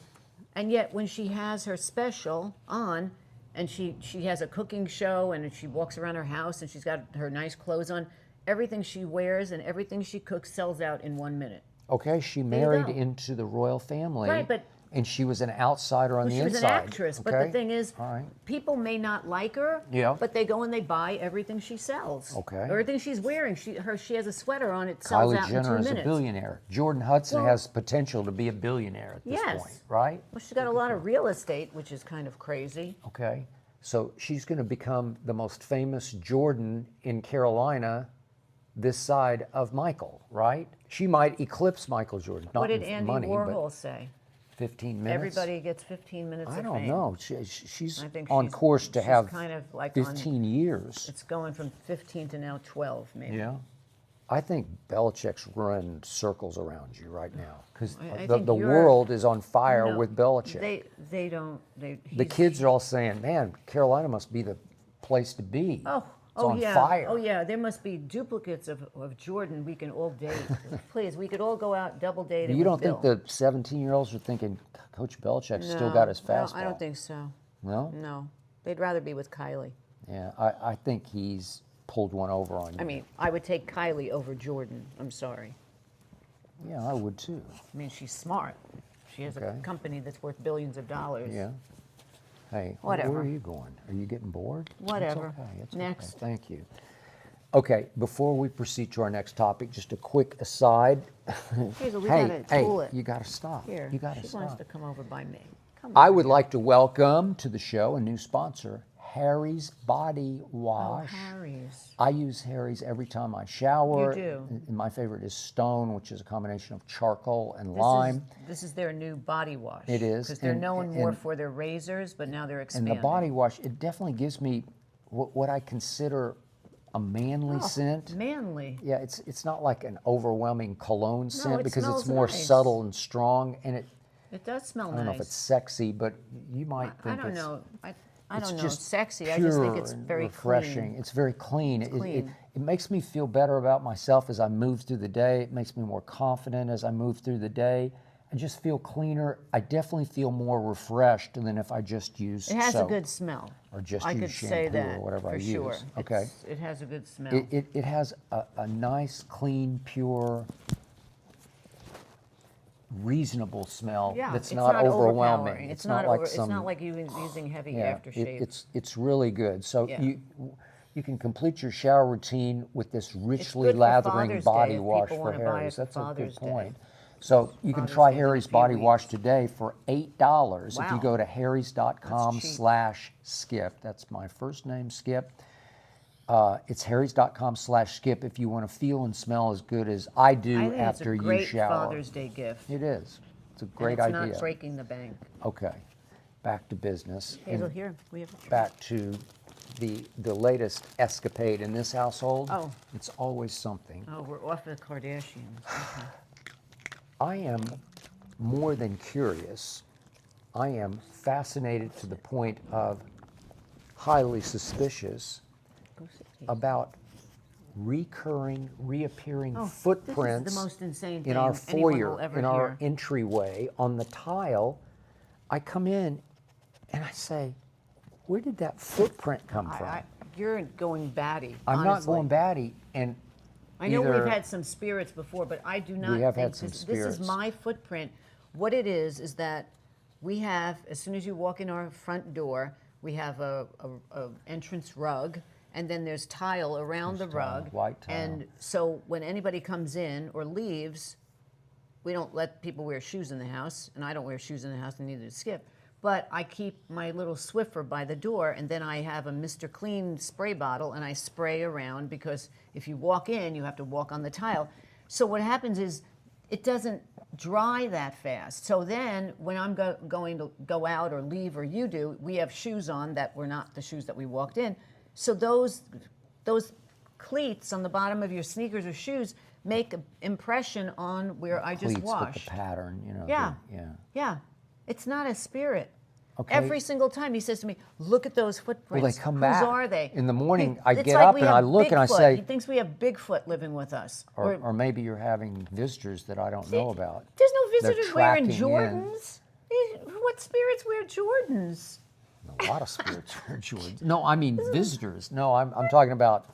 [SPEAKER 2] And yet when she has her special on, and she has a cooking show, and she walks around her house, and she's got her nice clothes on, everything she wears and everything she cooks sells out in 1 minute.
[SPEAKER 1] Okay, she
[SPEAKER 2] you
[SPEAKER 1] married
[SPEAKER 2] go.
[SPEAKER 1] into the royal family.
[SPEAKER 2] Right, but
[SPEAKER 1] and she was an outsider on the
[SPEAKER 2] she was
[SPEAKER 1] inside.
[SPEAKER 2] an actress, but
[SPEAKER 1] okay?
[SPEAKER 2] the thing is,
[SPEAKER 1] All right.
[SPEAKER 2] people may not like her, but they go and they buy everything she sells.
[SPEAKER 1] Okay.
[SPEAKER 2] Everything she's wearing, she has a sweater on, it sells out in 2
[SPEAKER 1] Kylie Jenner is
[SPEAKER 2] minutes.
[SPEAKER 1] a billionaire. Jordan Hudson
[SPEAKER 2] Well,
[SPEAKER 1] has potential to be a billionaire at this point, right?
[SPEAKER 2] Well, she's got a lot of real estate, which is kind of crazy.
[SPEAKER 1] Okay. So she's going to become the most famous Jordan in Carolina this side of Michael, right? She might eclipse Michael Jordan. Not
[SPEAKER 2] What did
[SPEAKER 1] in
[SPEAKER 2] Andy
[SPEAKER 1] money,
[SPEAKER 2] Warhol
[SPEAKER 1] but
[SPEAKER 2] say?
[SPEAKER 1] 15 minutes?
[SPEAKER 2] Everybody gets 15 minutes
[SPEAKER 1] I
[SPEAKER 2] of
[SPEAKER 1] don't
[SPEAKER 2] fame.
[SPEAKER 1] know. She's
[SPEAKER 2] I think
[SPEAKER 1] on
[SPEAKER 2] she's-
[SPEAKER 1] course to
[SPEAKER 2] she's
[SPEAKER 1] have
[SPEAKER 2] kind of like
[SPEAKER 1] 15 years.
[SPEAKER 2] It's going from 15 to now 12, maybe.
[SPEAKER 1] Yeah. I think Belichick's running circles around you right now because
[SPEAKER 2] I
[SPEAKER 1] the
[SPEAKER 2] think you're-
[SPEAKER 1] world is on fire
[SPEAKER 2] No,
[SPEAKER 1] with Belichick.
[SPEAKER 2] They don't.
[SPEAKER 1] The
[SPEAKER 2] he's-
[SPEAKER 1] kids are all saying, man, Carolina must be the place to be. It's on
[SPEAKER 2] yeah.
[SPEAKER 1] fire.
[SPEAKER 2] Oh yeah, there must be duplicates of Jordan we can all date. Please, we could all go out double dating.
[SPEAKER 1] You don't
[SPEAKER 2] with
[SPEAKER 1] think
[SPEAKER 2] Bill.
[SPEAKER 1] the 17-year-olds are thinking Coach Belichick's still
[SPEAKER 2] No,
[SPEAKER 1] got his
[SPEAKER 2] no,
[SPEAKER 1] fastball?
[SPEAKER 2] I don't think so.
[SPEAKER 1] No?
[SPEAKER 2] No, they'd rather be with Kylie.
[SPEAKER 1] Yeah, I think he's pulled one over on you.
[SPEAKER 2] I mean, I would take Kylie over Jordan. I'm sorry.
[SPEAKER 1] Yeah, I would too.
[SPEAKER 2] I mean, she's smart. She has
[SPEAKER 1] Okay.
[SPEAKER 2] a company that's worth billions of dollars.
[SPEAKER 1] Yeah. Hey,
[SPEAKER 2] Whatever.
[SPEAKER 1] where are you going? Are you getting bored?
[SPEAKER 2] Whatever.
[SPEAKER 1] It's okay. It's
[SPEAKER 2] Next.
[SPEAKER 1] Okay. Thank you. Okay, before we proceed to our next topic, just a quick aside.
[SPEAKER 2] Hazel, we
[SPEAKER 1] hey,
[SPEAKER 2] gotta tool it.
[SPEAKER 1] you got to stop.
[SPEAKER 2] Here,
[SPEAKER 1] You got to
[SPEAKER 2] she
[SPEAKER 1] stop.
[SPEAKER 2] wants to come over by me. Come
[SPEAKER 1] I
[SPEAKER 2] on.
[SPEAKER 1] would like to welcome to the show a new sponsor, Harry's Body
[SPEAKER 2] Oh,
[SPEAKER 1] Wash.
[SPEAKER 2] Harry's.
[SPEAKER 1] I use Harry's every time I shower.
[SPEAKER 2] You do.
[SPEAKER 1] And my favorite is Stone, which is a combination of charcoal and lime.
[SPEAKER 2] This is their new body wash.
[SPEAKER 1] It is,
[SPEAKER 2] Because they're
[SPEAKER 1] and-
[SPEAKER 2] known more
[SPEAKER 1] and-
[SPEAKER 2] for their razors, but now they're
[SPEAKER 1] And
[SPEAKER 2] expanding.
[SPEAKER 1] the body wash, it definitely gives me what I consider a manly scent.
[SPEAKER 2] Manly.
[SPEAKER 1] Yeah, it's not like an overwhelming cologne scent
[SPEAKER 2] it
[SPEAKER 1] because it's
[SPEAKER 2] smells
[SPEAKER 1] more
[SPEAKER 2] nice.
[SPEAKER 1] subtle and strong, and
[SPEAKER 2] It does smell
[SPEAKER 1] I don't know if
[SPEAKER 2] nice.
[SPEAKER 1] it's sexy, but you might
[SPEAKER 2] I
[SPEAKER 1] think
[SPEAKER 2] don't
[SPEAKER 1] it's
[SPEAKER 2] know. I
[SPEAKER 1] it's
[SPEAKER 2] don't know.
[SPEAKER 1] just
[SPEAKER 2] Sexy. I just think
[SPEAKER 1] pure
[SPEAKER 2] it's
[SPEAKER 1] and
[SPEAKER 2] very
[SPEAKER 1] refreshing.
[SPEAKER 2] clean.
[SPEAKER 1] It's very clean.
[SPEAKER 2] clean.
[SPEAKER 1] It makes me feel better about myself as I move through the day. It makes me more confident as I move through the day. I just feel cleaner. I definitely feel more refreshed than if I just use
[SPEAKER 2] It has
[SPEAKER 1] soap
[SPEAKER 2] a good smell.
[SPEAKER 1] or just
[SPEAKER 2] I
[SPEAKER 1] use
[SPEAKER 2] could
[SPEAKER 1] shampoo
[SPEAKER 2] say that
[SPEAKER 1] or whatever
[SPEAKER 2] for
[SPEAKER 1] I
[SPEAKER 2] sure.
[SPEAKER 1] use. Okay.
[SPEAKER 2] It has a good smell.
[SPEAKER 1] It has a nice, clean, pure, reasonable smell
[SPEAKER 2] Yeah,
[SPEAKER 1] that's
[SPEAKER 2] it's
[SPEAKER 1] not overwhelming.
[SPEAKER 2] overpowering.
[SPEAKER 1] It's not like
[SPEAKER 2] It's not like you using heavy aftershave.
[SPEAKER 1] it's really good. So
[SPEAKER 2] Yeah.
[SPEAKER 1] you can complete your shower routine with this richly
[SPEAKER 2] good for
[SPEAKER 1] lathering
[SPEAKER 2] Father's
[SPEAKER 1] body
[SPEAKER 2] Day if
[SPEAKER 1] wash
[SPEAKER 2] people
[SPEAKER 1] for
[SPEAKER 2] wanna buy it
[SPEAKER 1] Harry's.
[SPEAKER 2] for
[SPEAKER 1] That's a good
[SPEAKER 2] Father's Day.
[SPEAKER 1] point. So you can
[SPEAKER 2] Father's
[SPEAKER 1] try
[SPEAKER 2] Day's in a
[SPEAKER 1] Harry's
[SPEAKER 2] few
[SPEAKER 1] body wash
[SPEAKER 2] weeks.
[SPEAKER 1] today for $8 if you
[SPEAKER 2] Wow.
[SPEAKER 1] go to
[SPEAKER 2] That's cheap.
[SPEAKER 1] harrys.com/skip. That's my first name, Skip. It's harrys.com/skip if you want to feel and smell as good as I do
[SPEAKER 2] I think
[SPEAKER 1] after
[SPEAKER 2] it's a
[SPEAKER 1] you
[SPEAKER 2] great
[SPEAKER 1] shower.
[SPEAKER 2] Father's Day gift.
[SPEAKER 1] It is. It's a
[SPEAKER 2] And
[SPEAKER 1] great
[SPEAKER 2] it's
[SPEAKER 1] idea.
[SPEAKER 2] not breaking the bank.
[SPEAKER 1] Okay, back to business.
[SPEAKER 2] Hazel,
[SPEAKER 1] And
[SPEAKER 2] here, we have a tray.
[SPEAKER 1] back to the latest escapade in this household.
[SPEAKER 2] Oh.
[SPEAKER 1] It's always something.
[SPEAKER 2] Oh, we're off the Kardashians. Okay.
[SPEAKER 1] I am more than curious. I am fascinated to the point of highly suspicious
[SPEAKER 2] Go sit, Hazel.
[SPEAKER 1] about reappearing
[SPEAKER 2] Oh,
[SPEAKER 1] footprints
[SPEAKER 2] This is the most insane
[SPEAKER 1] in
[SPEAKER 2] thing
[SPEAKER 1] our
[SPEAKER 2] anyone
[SPEAKER 1] foyer,
[SPEAKER 2] will ever
[SPEAKER 1] in our
[SPEAKER 2] hear.
[SPEAKER 1] entryway, on the tile. I come in and I say, where did that footprint come from?
[SPEAKER 2] You're going batty.
[SPEAKER 1] I'm not
[SPEAKER 2] honestly.
[SPEAKER 1] going batty, and
[SPEAKER 2] I know
[SPEAKER 1] either-
[SPEAKER 2] we've had some spirits before, but I do not
[SPEAKER 1] have
[SPEAKER 2] think
[SPEAKER 1] had some
[SPEAKER 2] this
[SPEAKER 1] spirits.
[SPEAKER 2] is my footprint. What it is that we have, as soon as you walk in our front door, we have a entrance rug, and then there's tile around
[SPEAKER 1] There's
[SPEAKER 2] the
[SPEAKER 1] tile,
[SPEAKER 2] rug.
[SPEAKER 1] white tile.
[SPEAKER 2] And so when anybody comes in or leaves, we don't let people wear shoes in the house, and I don't wear shoes in the house, and neither does Skip. But I keep my little Swiffer by the door, and then I have a Mr. Clean spray bottle, and I spray around, because if you walk in, you have to walk on the tile. So what happens is it doesn't dry that fast. So then when I'm going to go out or leave, or you do, we have shoes on that were not the shoes that we walked in. So those cleats on the bottom of your sneakers or shoes make an impression on where I just
[SPEAKER 1] cleats
[SPEAKER 2] washed.
[SPEAKER 1] with the pattern, you know.
[SPEAKER 2] Yeah.
[SPEAKER 1] Yeah.
[SPEAKER 2] Yeah, it's not a spirit.
[SPEAKER 1] Okay.
[SPEAKER 2] Every single time he says to me, "Look at those footprints.
[SPEAKER 1] Well, they come
[SPEAKER 2] Whose
[SPEAKER 1] back.
[SPEAKER 2] are they?"
[SPEAKER 1] In the morning, I
[SPEAKER 2] it's
[SPEAKER 1] get
[SPEAKER 2] like
[SPEAKER 1] up
[SPEAKER 2] we
[SPEAKER 1] and
[SPEAKER 2] have
[SPEAKER 1] I look and I
[SPEAKER 2] Bigfoot.
[SPEAKER 1] say-
[SPEAKER 2] he thinks we have Bigfoot living with us.
[SPEAKER 1] Or maybe you're having visitors that I don't know about.
[SPEAKER 2] There's no
[SPEAKER 1] They're
[SPEAKER 2] visitors wearing
[SPEAKER 1] tracking in.
[SPEAKER 2] Jordans. What spirits wear Jordans?
[SPEAKER 1] A lot of spirits wear Jordans. No, I mean visitors. No, I'm talking about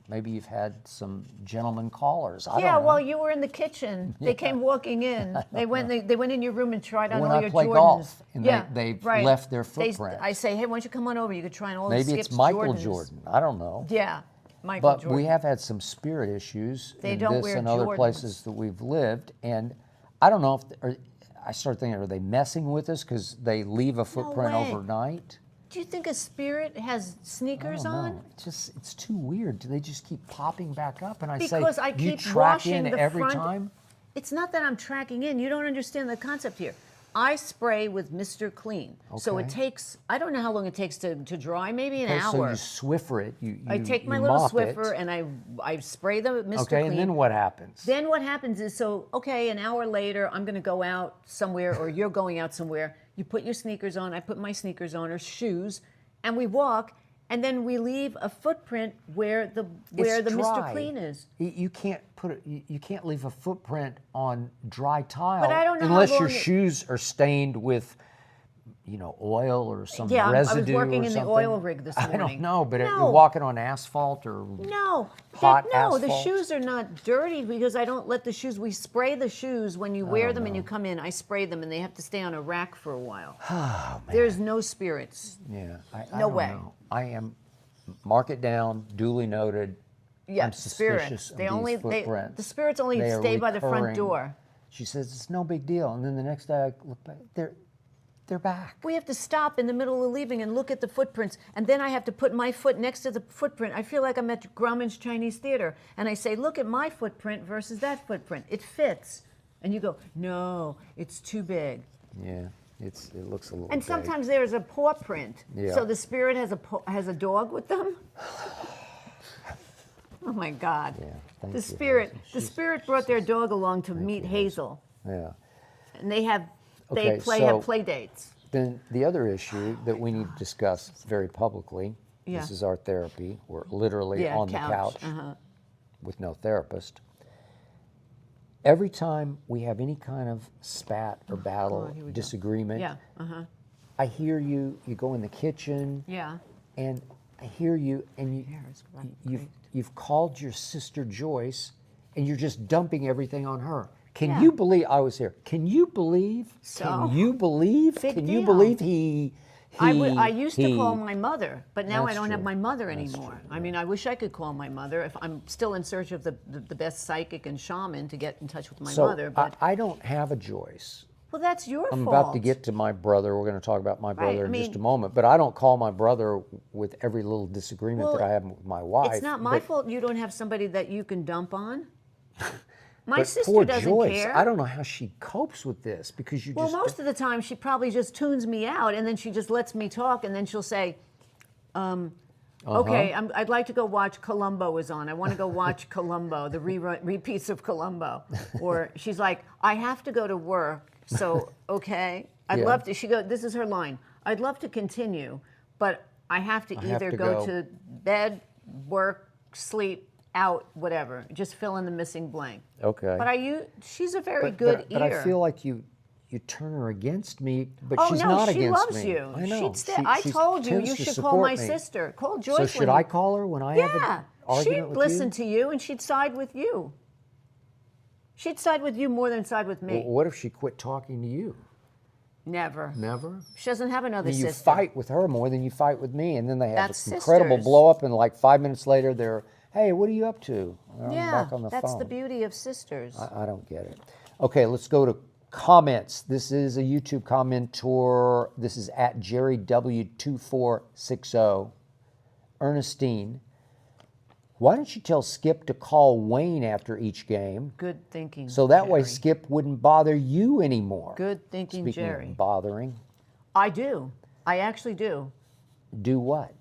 [SPEAKER 1] maybe you've had some gentlemen callers. I
[SPEAKER 2] Yeah,
[SPEAKER 1] don't know.
[SPEAKER 2] well, you were in the kitchen. They came walking in. They went in your room and tried on
[SPEAKER 1] When
[SPEAKER 2] all
[SPEAKER 1] I
[SPEAKER 2] your
[SPEAKER 1] play
[SPEAKER 2] Jordans.
[SPEAKER 1] golf and
[SPEAKER 2] yeah,
[SPEAKER 1] they've
[SPEAKER 2] right.
[SPEAKER 1] left their
[SPEAKER 2] They-
[SPEAKER 1] footprints.
[SPEAKER 2] I say, "Hey, why don't you come on over? You could try on all
[SPEAKER 1] Maybe
[SPEAKER 2] the
[SPEAKER 1] it's
[SPEAKER 2] Skip's
[SPEAKER 1] Michael
[SPEAKER 2] Jordans."
[SPEAKER 1] Jordan. I don't know.
[SPEAKER 2] Yeah, Michael
[SPEAKER 1] But
[SPEAKER 2] Jordan.
[SPEAKER 1] we have had some spirit issues
[SPEAKER 2] They
[SPEAKER 1] in
[SPEAKER 2] don't
[SPEAKER 1] this
[SPEAKER 2] wear
[SPEAKER 1] and other
[SPEAKER 2] Jordans.
[SPEAKER 1] places that we've lived, and I don't know if I started thinking, are they messing with us because they leave a footprint
[SPEAKER 2] way.
[SPEAKER 1] overnight?
[SPEAKER 2] Do you think a spirit has
[SPEAKER 1] I
[SPEAKER 2] sneakers
[SPEAKER 1] don't
[SPEAKER 2] on?
[SPEAKER 1] know. It's too weird. Do they just keep popping back up? And I
[SPEAKER 2] Because
[SPEAKER 1] say,
[SPEAKER 2] I
[SPEAKER 1] do you
[SPEAKER 2] keep
[SPEAKER 1] track
[SPEAKER 2] washing
[SPEAKER 1] in
[SPEAKER 2] the
[SPEAKER 1] every
[SPEAKER 2] front.
[SPEAKER 1] time?
[SPEAKER 2] It's not that I'm tracking in. You don't understand the concept here. I spray with Mr. Clean. So it
[SPEAKER 1] Okay.
[SPEAKER 2] takes, I don't know how long it takes to dry, maybe an
[SPEAKER 1] Okay,
[SPEAKER 2] hour.
[SPEAKER 1] so you Swiffer it.
[SPEAKER 2] I take my
[SPEAKER 1] you
[SPEAKER 2] little
[SPEAKER 1] mop
[SPEAKER 2] Swiffer
[SPEAKER 1] it.
[SPEAKER 2] and I spray the Mr.
[SPEAKER 1] Okay,
[SPEAKER 2] Clean.
[SPEAKER 1] and then what happens?
[SPEAKER 2] Then what happens is, so, okay, an hour later, I'm going to go out somewhere, or you're going out somewhere. You put your sneakers on, I put my sneakers on, or shoes, and we walk, and then we leave a footprint where the
[SPEAKER 1] It's
[SPEAKER 2] Mr.
[SPEAKER 1] dry.
[SPEAKER 2] Clean is.
[SPEAKER 1] You can't you can't leave a footprint on dry tile
[SPEAKER 2] But I don't know how
[SPEAKER 1] unless your
[SPEAKER 2] long
[SPEAKER 1] shoes are stained with, oil or some
[SPEAKER 2] Yeah, I was
[SPEAKER 1] residue
[SPEAKER 2] working
[SPEAKER 1] or
[SPEAKER 2] in the
[SPEAKER 1] something.
[SPEAKER 2] oil rig this
[SPEAKER 1] I
[SPEAKER 2] morning.
[SPEAKER 1] don't know, but
[SPEAKER 2] No.
[SPEAKER 1] you're walking on asphalt or
[SPEAKER 2] No,
[SPEAKER 1] hot
[SPEAKER 2] no, the
[SPEAKER 1] asphalt.
[SPEAKER 2] shoes are not dirty because I don't let the shoes. We spray the shoes when you wear them and you come in. I spray them and they have to stay on a rack for a while.
[SPEAKER 1] Oh, man.
[SPEAKER 2] There's no spirits.
[SPEAKER 1] Yeah, I
[SPEAKER 2] No
[SPEAKER 1] don't
[SPEAKER 2] way.
[SPEAKER 1] know. I am mark it down, duly noted.
[SPEAKER 2] Yeah,
[SPEAKER 1] I'm suspicious
[SPEAKER 2] spirits.
[SPEAKER 1] of
[SPEAKER 2] They
[SPEAKER 1] these
[SPEAKER 2] only
[SPEAKER 1] footprints.
[SPEAKER 2] the spirits only
[SPEAKER 1] They are
[SPEAKER 2] stay by the front
[SPEAKER 1] recurring.
[SPEAKER 2] door.
[SPEAKER 1] She says it's no big deal, and then the next day I look back, they're back.
[SPEAKER 2] We have to stop in the middle of leaving and look at the footprints, and then I have to put my foot next to the footprint. I feel like I'm at Grauman's Chinese Theater, and I say, "Look at my footprint versus that footprint. It fits." And you go, "No, it's too big."
[SPEAKER 1] Yeah, it looks a little.
[SPEAKER 2] And
[SPEAKER 1] big.
[SPEAKER 2] sometimes there's a paw print.
[SPEAKER 1] Yeah.
[SPEAKER 2] So the spirit has a dog with them. Oh my God.
[SPEAKER 1] Yeah, thank
[SPEAKER 2] the
[SPEAKER 1] you,
[SPEAKER 2] spirit.
[SPEAKER 1] Hazel.
[SPEAKER 2] The spirit brought their dog along to meet Hazel,
[SPEAKER 1] Yeah.
[SPEAKER 2] and they have
[SPEAKER 1] Okay,
[SPEAKER 2] have
[SPEAKER 1] so-
[SPEAKER 2] play dates.
[SPEAKER 1] Then the other issue that we need to discuss very publicly.
[SPEAKER 2] Yeah.
[SPEAKER 1] This is our therapy. We're literally
[SPEAKER 2] Yeah,
[SPEAKER 1] on
[SPEAKER 2] couch.
[SPEAKER 1] the couch
[SPEAKER 2] Uh-huh.
[SPEAKER 1] with no therapist. every time we have any kind of spat or battle,
[SPEAKER 2] here we go.
[SPEAKER 1] disagreement,
[SPEAKER 2] Yeah.
[SPEAKER 1] I hear you. You go in the kitchen,
[SPEAKER 2] Yeah.
[SPEAKER 1] and I hear you, and you've called your sister Joyce, and you're just dumping everything on her. Can you believe I was here? Can you believe?
[SPEAKER 2] So,
[SPEAKER 1] can you believe?
[SPEAKER 2] big
[SPEAKER 1] Can you
[SPEAKER 2] deal.
[SPEAKER 1] believe he?
[SPEAKER 2] I used to call my mother, but now I
[SPEAKER 1] That's
[SPEAKER 2] don't have
[SPEAKER 1] true.
[SPEAKER 2] my mother
[SPEAKER 1] That's
[SPEAKER 2] anymore.
[SPEAKER 1] true,
[SPEAKER 2] I mean, I wish I could call my mother. If I'm still in search of the best psychic and shaman to get in touch with my mother, but
[SPEAKER 1] I don't have a Joyce.
[SPEAKER 2] well, that's your
[SPEAKER 1] I'm
[SPEAKER 2] fault.
[SPEAKER 1] about to get to my brother. We're going to talk about my brother
[SPEAKER 2] I
[SPEAKER 1] in just a
[SPEAKER 2] mean-
[SPEAKER 1] moment. But I don't call my brother with every little disagreement
[SPEAKER 2] Well,
[SPEAKER 1] that I have with my wife.
[SPEAKER 2] It's not my
[SPEAKER 1] but-
[SPEAKER 2] fault you don't have somebody that you can dump on. My
[SPEAKER 1] But
[SPEAKER 2] sister
[SPEAKER 1] poor
[SPEAKER 2] doesn't
[SPEAKER 1] Joyce,
[SPEAKER 2] care.
[SPEAKER 1] I don't know how she copes with this because you
[SPEAKER 2] Well,
[SPEAKER 1] just.
[SPEAKER 2] most of the time she probably just tunes me out, and then she just lets me talk, and then she'll say, "Okay, I'd like to go watch Columbo is on. I want to go watch Columbo, the repeats of Columbo." Or she's like, "I have to go to work, so okay, I'd
[SPEAKER 1] Yeah.
[SPEAKER 2] love to." She goes, "This is her line. I'd love to continue, but I have to either go to bed, work, sleep, out, whatever. Just fill in the missing blank."
[SPEAKER 1] Okay.
[SPEAKER 2] But she's a very good
[SPEAKER 1] but
[SPEAKER 2] ear.
[SPEAKER 1] I feel like you turn her against me, but
[SPEAKER 2] Oh
[SPEAKER 1] she's
[SPEAKER 2] no,
[SPEAKER 1] not
[SPEAKER 2] she
[SPEAKER 1] against
[SPEAKER 2] loves
[SPEAKER 1] me.
[SPEAKER 2] you.
[SPEAKER 1] I know.
[SPEAKER 2] I told you
[SPEAKER 1] tends
[SPEAKER 2] you
[SPEAKER 1] to
[SPEAKER 2] should call my
[SPEAKER 1] support me.
[SPEAKER 2] sister. Call Joyce.
[SPEAKER 1] So should
[SPEAKER 2] when
[SPEAKER 1] I
[SPEAKER 2] you-
[SPEAKER 1] call her when I have
[SPEAKER 2] Yeah,
[SPEAKER 1] an argument
[SPEAKER 2] she'd
[SPEAKER 1] with
[SPEAKER 2] listen
[SPEAKER 1] you?
[SPEAKER 2] to you and she'd side with you. She'd side with you more than side with me.
[SPEAKER 1] Well, what if she quit talking to you?
[SPEAKER 2] Never.
[SPEAKER 1] Never.
[SPEAKER 2] She doesn't have another
[SPEAKER 1] You
[SPEAKER 2] sister.
[SPEAKER 1] fight with her more than you fight with me, and then they have
[SPEAKER 2] That's
[SPEAKER 1] this incredible
[SPEAKER 2] sisters.
[SPEAKER 1] blow up, and like 5 minutes later, they're, "Hey, what are you up to?" I'm
[SPEAKER 2] Yeah,
[SPEAKER 1] back on the
[SPEAKER 2] that's
[SPEAKER 1] phone.
[SPEAKER 2] the beauty of sisters.
[SPEAKER 1] I don't get it. Okay, let's go to comments. This is a YouTube commenter. This is at Jerry W2460. Ernestine, why don't you tell Skip to call Wayne after each game,
[SPEAKER 2] Good thinking.
[SPEAKER 1] so that way
[SPEAKER 2] Jerry.
[SPEAKER 1] Skip wouldn't bother you anymore?
[SPEAKER 2] Good thinking,
[SPEAKER 1] Speaking
[SPEAKER 2] Jerry.
[SPEAKER 1] of bothering,
[SPEAKER 2] I do. I actually do.
[SPEAKER 1] do what?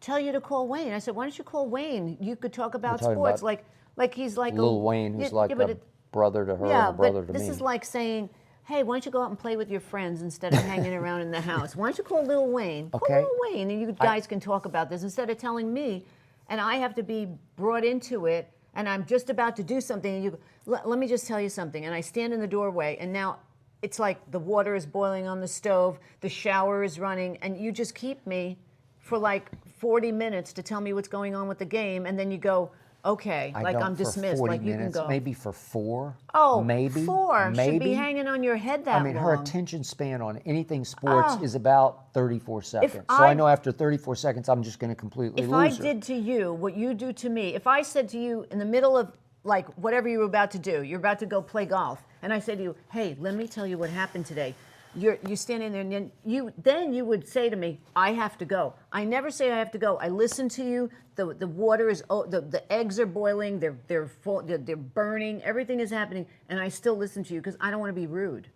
[SPEAKER 2] Tell you to call Wayne. I said, why don't you call Wayne? You could talk about
[SPEAKER 1] talking
[SPEAKER 2] sports,
[SPEAKER 1] about
[SPEAKER 2] like he's like
[SPEAKER 1] Lil Wayne, who's
[SPEAKER 2] yeah,
[SPEAKER 1] like
[SPEAKER 2] yeah, but
[SPEAKER 1] a brother to her
[SPEAKER 2] yeah,
[SPEAKER 1] and a brother
[SPEAKER 2] but
[SPEAKER 1] to
[SPEAKER 2] this
[SPEAKER 1] me.
[SPEAKER 2] is like saying, hey, why don't you go out and play with your friends instead of hanging around in the house? Why don't you call Lil Wayne? Call
[SPEAKER 1] Okay.
[SPEAKER 2] Lil Wayne, and you guys can talk about this instead of telling me, and I have to be brought into it, and I'm just about to do something, and you, let me just tell you something, and I stand in the doorway, and now it's like the water is boiling on the stove, the shower is running, and you just keep me for like 40 minutes to tell me what's going on with the game, and then you go, okay,
[SPEAKER 1] I
[SPEAKER 2] like
[SPEAKER 1] don't
[SPEAKER 2] I'm
[SPEAKER 1] for
[SPEAKER 2] dismissed,
[SPEAKER 1] 40
[SPEAKER 2] like you
[SPEAKER 1] minutes,
[SPEAKER 2] can go.
[SPEAKER 1] maybe for 4.
[SPEAKER 2] Oh,
[SPEAKER 1] maybe
[SPEAKER 2] 4
[SPEAKER 1] maybe
[SPEAKER 2] should be hanging on your head that
[SPEAKER 1] I mean,
[SPEAKER 2] long.
[SPEAKER 1] her attention span on anything sports
[SPEAKER 2] Oh.
[SPEAKER 1] is about 34 seconds. So
[SPEAKER 2] I-
[SPEAKER 1] I know after 34 seconds, I'm just going to completely
[SPEAKER 2] If
[SPEAKER 1] lose
[SPEAKER 2] I
[SPEAKER 1] her.
[SPEAKER 2] did to you what you do to me, if I said to you in the middle of like whatever you were about to do, you're about to go play golf, and I said to you, hey, let me tell you what happened today. You're standing there, and then you would say to me, I have to go. I never say I have to go. I listen to you. The water is the eggs are boiling. They're full. They're burning. Everything is happening, and I still listen to you because I don't want to be rude.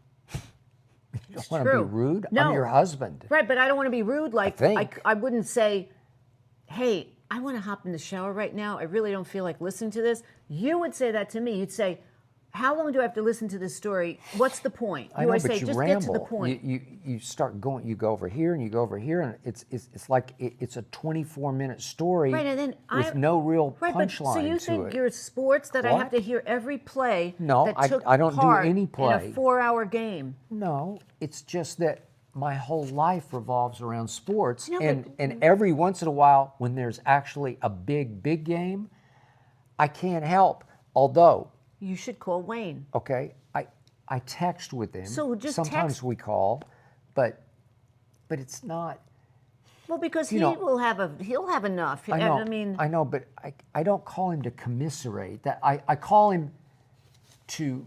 [SPEAKER 1] You don't want to be
[SPEAKER 2] true.
[SPEAKER 1] rude?
[SPEAKER 2] No.
[SPEAKER 1] I'm your husband.
[SPEAKER 2] Right, but I don't want to be rude. Like
[SPEAKER 1] think.
[SPEAKER 2] I wouldn't say, hey, I want to hop in the shower right now. I really don't feel like listening to this. You would say that to me. You'd say, how long do I have to listen to this story? What's the point?
[SPEAKER 1] I know,
[SPEAKER 2] always
[SPEAKER 1] but
[SPEAKER 2] say,
[SPEAKER 1] you
[SPEAKER 2] just
[SPEAKER 1] ramble.
[SPEAKER 2] get to the point.
[SPEAKER 1] You start going. You go over here and you go over here, and it's like it's a 24-minute story
[SPEAKER 2] Right, and then
[SPEAKER 1] with no real
[SPEAKER 2] right, but
[SPEAKER 1] punchline
[SPEAKER 2] so you
[SPEAKER 1] to
[SPEAKER 2] think
[SPEAKER 1] it.
[SPEAKER 2] your sports that I have
[SPEAKER 1] What?
[SPEAKER 2] to hear every play
[SPEAKER 1] No,
[SPEAKER 2] that
[SPEAKER 1] I-
[SPEAKER 2] took
[SPEAKER 1] I don't do
[SPEAKER 2] part
[SPEAKER 1] any
[SPEAKER 2] in
[SPEAKER 1] play.
[SPEAKER 2] a 4-hour game.
[SPEAKER 1] No, it's just that my whole life revolves around sports,
[SPEAKER 2] No,
[SPEAKER 1] and
[SPEAKER 2] but-
[SPEAKER 1] and every once in a while, when there's actually a big game, I can't help. Although,
[SPEAKER 2] You should call Wayne.
[SPEAKER 1] okay, I text with him.
[SPEAKER 2] So just
[SPEAKER 1] sometimes
[SPEAKER 2] text-
[SPEAKER 1] we call, but it's not.
[SPEAKER 2] Well, because
[SPEAKER 1] You know,
[SPEAKER 2] he'll have enough.
[SPEAKER 1] I know.
[SPEAKER 2] I mean,
[SPEAKER 1] I know, but I don't call him to commiserate. That I call him to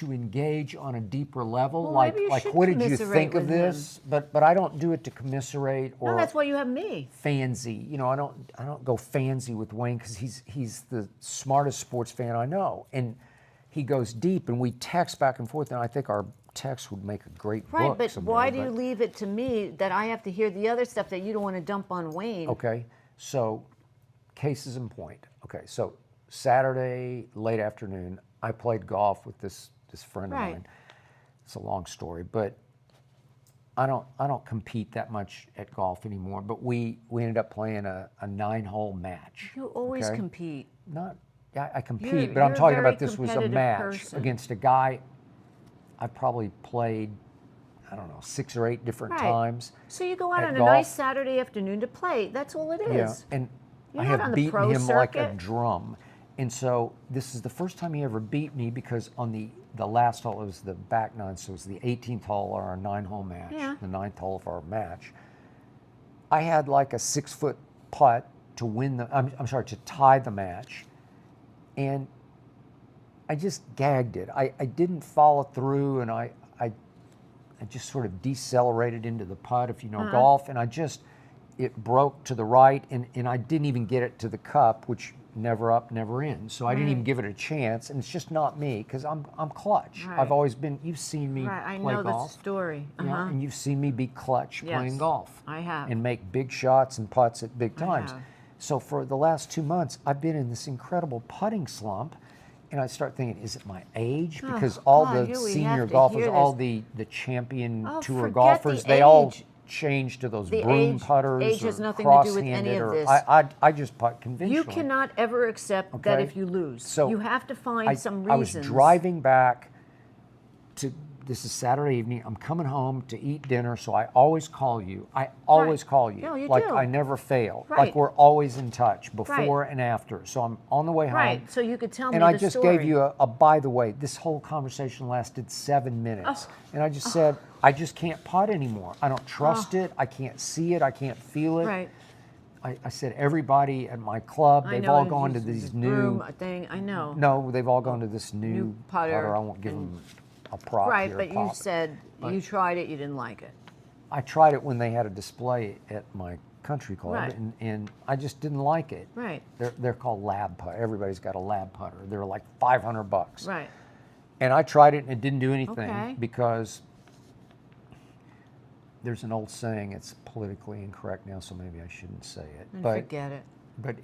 [SPEAKER 1] engage on a deeper level.
[SPEAKER 2] Well,
[SPEAKER 1] like
[SPEAKER 2] maybe you
[SPEAKER 1] like
[SPEAKER 2] should
[SPEAKER 1] what did you
[SPEAKER 2] commiserate
[SPEAKER 1] think of
[SPEAKER 2] with him.
[SPEAKER 1] this? But I don't do it to commiserate or
[SPEAKER 2] no, that's why you have me.
[SPEAKER 1] fansy. You know, I don't go fansy with Wayne because he's the smartest sports fan I know, and he goes deep, and we text back and forth, and I think our text would make a great
[SPEAKER 2] Right,
[SPEAKER 1] book
[SPEAKER 2] but
[SPEAKER 1] someday,
[SPEAKER 2] why do you leave it to me that I have to hear the other stuff that you don't want to dump on Wayne?
[SPEAKER 1] Okay, so cases in point. Okay, so Saturday late afternoon, I played golf with this friend of
[SPEAKER 2] Right.
[SPEAKER 1] mine. It's a long story, but I don't compete that much at golf anymore. But we ended up playing a 9-hole match.
[SPEAKER 2] You always
[SPEAKER 1] okay?
[SPEAKER 2] compete.
[SPEAKER 1] Not Yeah, I compete,
[SPEAKER 2] You're-
[SPEAKER 1] but I'm
[SPEAKER 2] you're a
[SPEAKER 1] talking
[SPEAKER 2] very
[SPEAKER 1] about this was a
[SPEAKER 2] competitive
[SPEAKER 1] match
[SPEAKER 2] person.
[SPEAKER 1] against a guy I probably played, I don't know, 6 or 8 different
[SPEAKER 2] Right.
[SPEAKER 1] times.
[SPEAKER 2] So you go out
[SPEAKER 1] at
[SPEAKER 2] on a
[SPEAKER 1] golf.
[SPEAKER 2] nice Saturday afternoon to play. That's all it is.
[SPEAKER 1] Yeah, and
[SPEAKER 2] You're
[SPEAKER 1] I
[SPEAKER 2] not
[SPEAKER 1] have
[SPEAKER 2] on the
[SPEAKER 1] beaten
[SPEAKER 2] pro
[SPEAKER 1] him like a
[SPEAKER 2] circuit.
[SPEAKER 1] drum. And so this is the first time he ever beat me because on the last hole, it was the back nine, so it was the 18th hole of our 9-hole match,
[SPEAKER 2] Yeah.
[SPEAKER 1] the 9th hole of our match. I had like a 6-foot putt to win I'm sorry, to tie the match. And I just gagged it. I didn't follow through, and I just sort of decelerated into the putt, if you know golf, and it broke to the right, and I didn't even get it to the cup, which never up, never in. So I didn't even give it a chance, and it's just not me, because I'm clutch.
[SPEAKER 2] Right.
[SPEAKER 1] I've always been, you've seen me
[SPEAKER 2] Right, I
[SPEAKER 1] play
[SPEAKER 2] know
[SPEAKER 1] golf.
[SPEAKER 2] the story.
[SPEAKER 1] Yeah, and you've seen me be clutch playing
[SPEAKER 2] Yes,
[SPEAKER 1] golf.
[SPEAKER 2] I have.
[SPEAKER 1] And make big shots and putts at big times.
[SPEAKER 2] have.
[SPEAKER 1] So for the last 2 months, I've been in this incredible putting slump, and I start thinking, is it my age? Because all
[SPEAKER 2] God,
[SPEAKER 1] the
[SPEAKER 2] we have
[SPEAKER 1] senior
[SPEAKER 2] to
[SPEAKER 1] golfers,
[SPEAKER 2] hear
[SPEAKER 1] all
[SPEAKER 2] this.
[SPEAKER 1] the champion
[SPEAKER 2] Oh,
[SPEAKER 1] tour
[SPEAKER 2] forget
[SPEAKER 1] golfers,
[SPEAKER 2] the
[SPEAKER 1] they all
[SPEAKER 2] age.
[SPEAKER 1] changed to those
[SPEAKER 2] The
[SPEAKER 1] broom
[SPEAKER 2] age-
[SPEAKER 1] putters
[SPEAKER 2] age
[SPEAKER 1] or
[SPEAKER 2] has nothing to do with any
[SPEAKER 1] cross-handed,
[SPEAKER 2] of
[SPEAKER 1] or
[SPEAKER 2] this.
[SPEAKER 1] I just putt conventionally.
[SPEAKER 2] You cannot ever accept that
[SPEAKER 1] Okay.
[SPEAKER 2] if you lose.
[SPEAKER 1] So
[SPEAKER 2] you have to find some reasons.
[SPEAKER 1] I was driving back to, this is Saturday evening, I'm coming home to eat dinner, so I always call you. I always call you.
[SPEAKER 2] No, you
[SPEAKER 1] like
[SPEAKER 2] do.
[SPEAKER 1] I never fail.
[SPEAKER 2] Right.
[SPEAKER 1] Like we're always in touch before and after. So I'm on the way home.
[SPEAKER 2] Right, so you could tell me
[SPEAKER 1] And
[SPEAKER 2] the
[SPEAKER 1] I just
[SPEAKER 2] story.
[SPEAKER 1] gave you a by the way, this whole conversation lasted 7 minutes.
[SPEAKER 2] Oh.
[SPEAKER 1] And I just said, I just can't putt anymore. I don't trust it. I can't see it. I can't feel it.
[SPEAKER 2] Right.
[SPEAKER 1] I said, everybody at my club,
[SPEAKER 2] I
[SPEAKER 1] they've
[SPEAKER 2] know,
[SPEAKER 1] all
[SPEAKER 2] it's
[SPEAKER 1] gone to
[SPEAKER 2] just
[SPEAKER 1] these
[SPEAKER 2] this
[SPEAKER 1] new,
[SPEAKER 2] broom thing. I know.
[SPEAKER 1] no, they've all gone to this new
[SPEAKER 2] putter
[SPEAKER 1] I won't give them a prop
[SPEAKER 2] Right,
[SPEAKER 1] here.
[SPEAKER 2] but you
[SPEAKER 1] pop.
[SPEAKER 2] said you tried it, you didn't like it.
[SPEAKER 1] I tried it when they had a display at my country club,
[SPEAKER 2] Right.
[SPEAKER 1] and I just didn't like it.
[SPEAKER 2] Right.
[SPEAKER 1] They're called lab putter. Everybody's got a lab putter. They're like $500.
[SPEAKER 2] Right.
[SPEAKER 1] And I tried it and it didn't do anything
[SPEAKER 2] Okay.
[SPEAKER 1] because there's an old saying. It's politically incorrect now, so maybe I shouldn't say it.
[SPEAKER 2] And
[SPEAKER 1] But
[SPEAKER 2] forget it.
[SPEAKER 1] but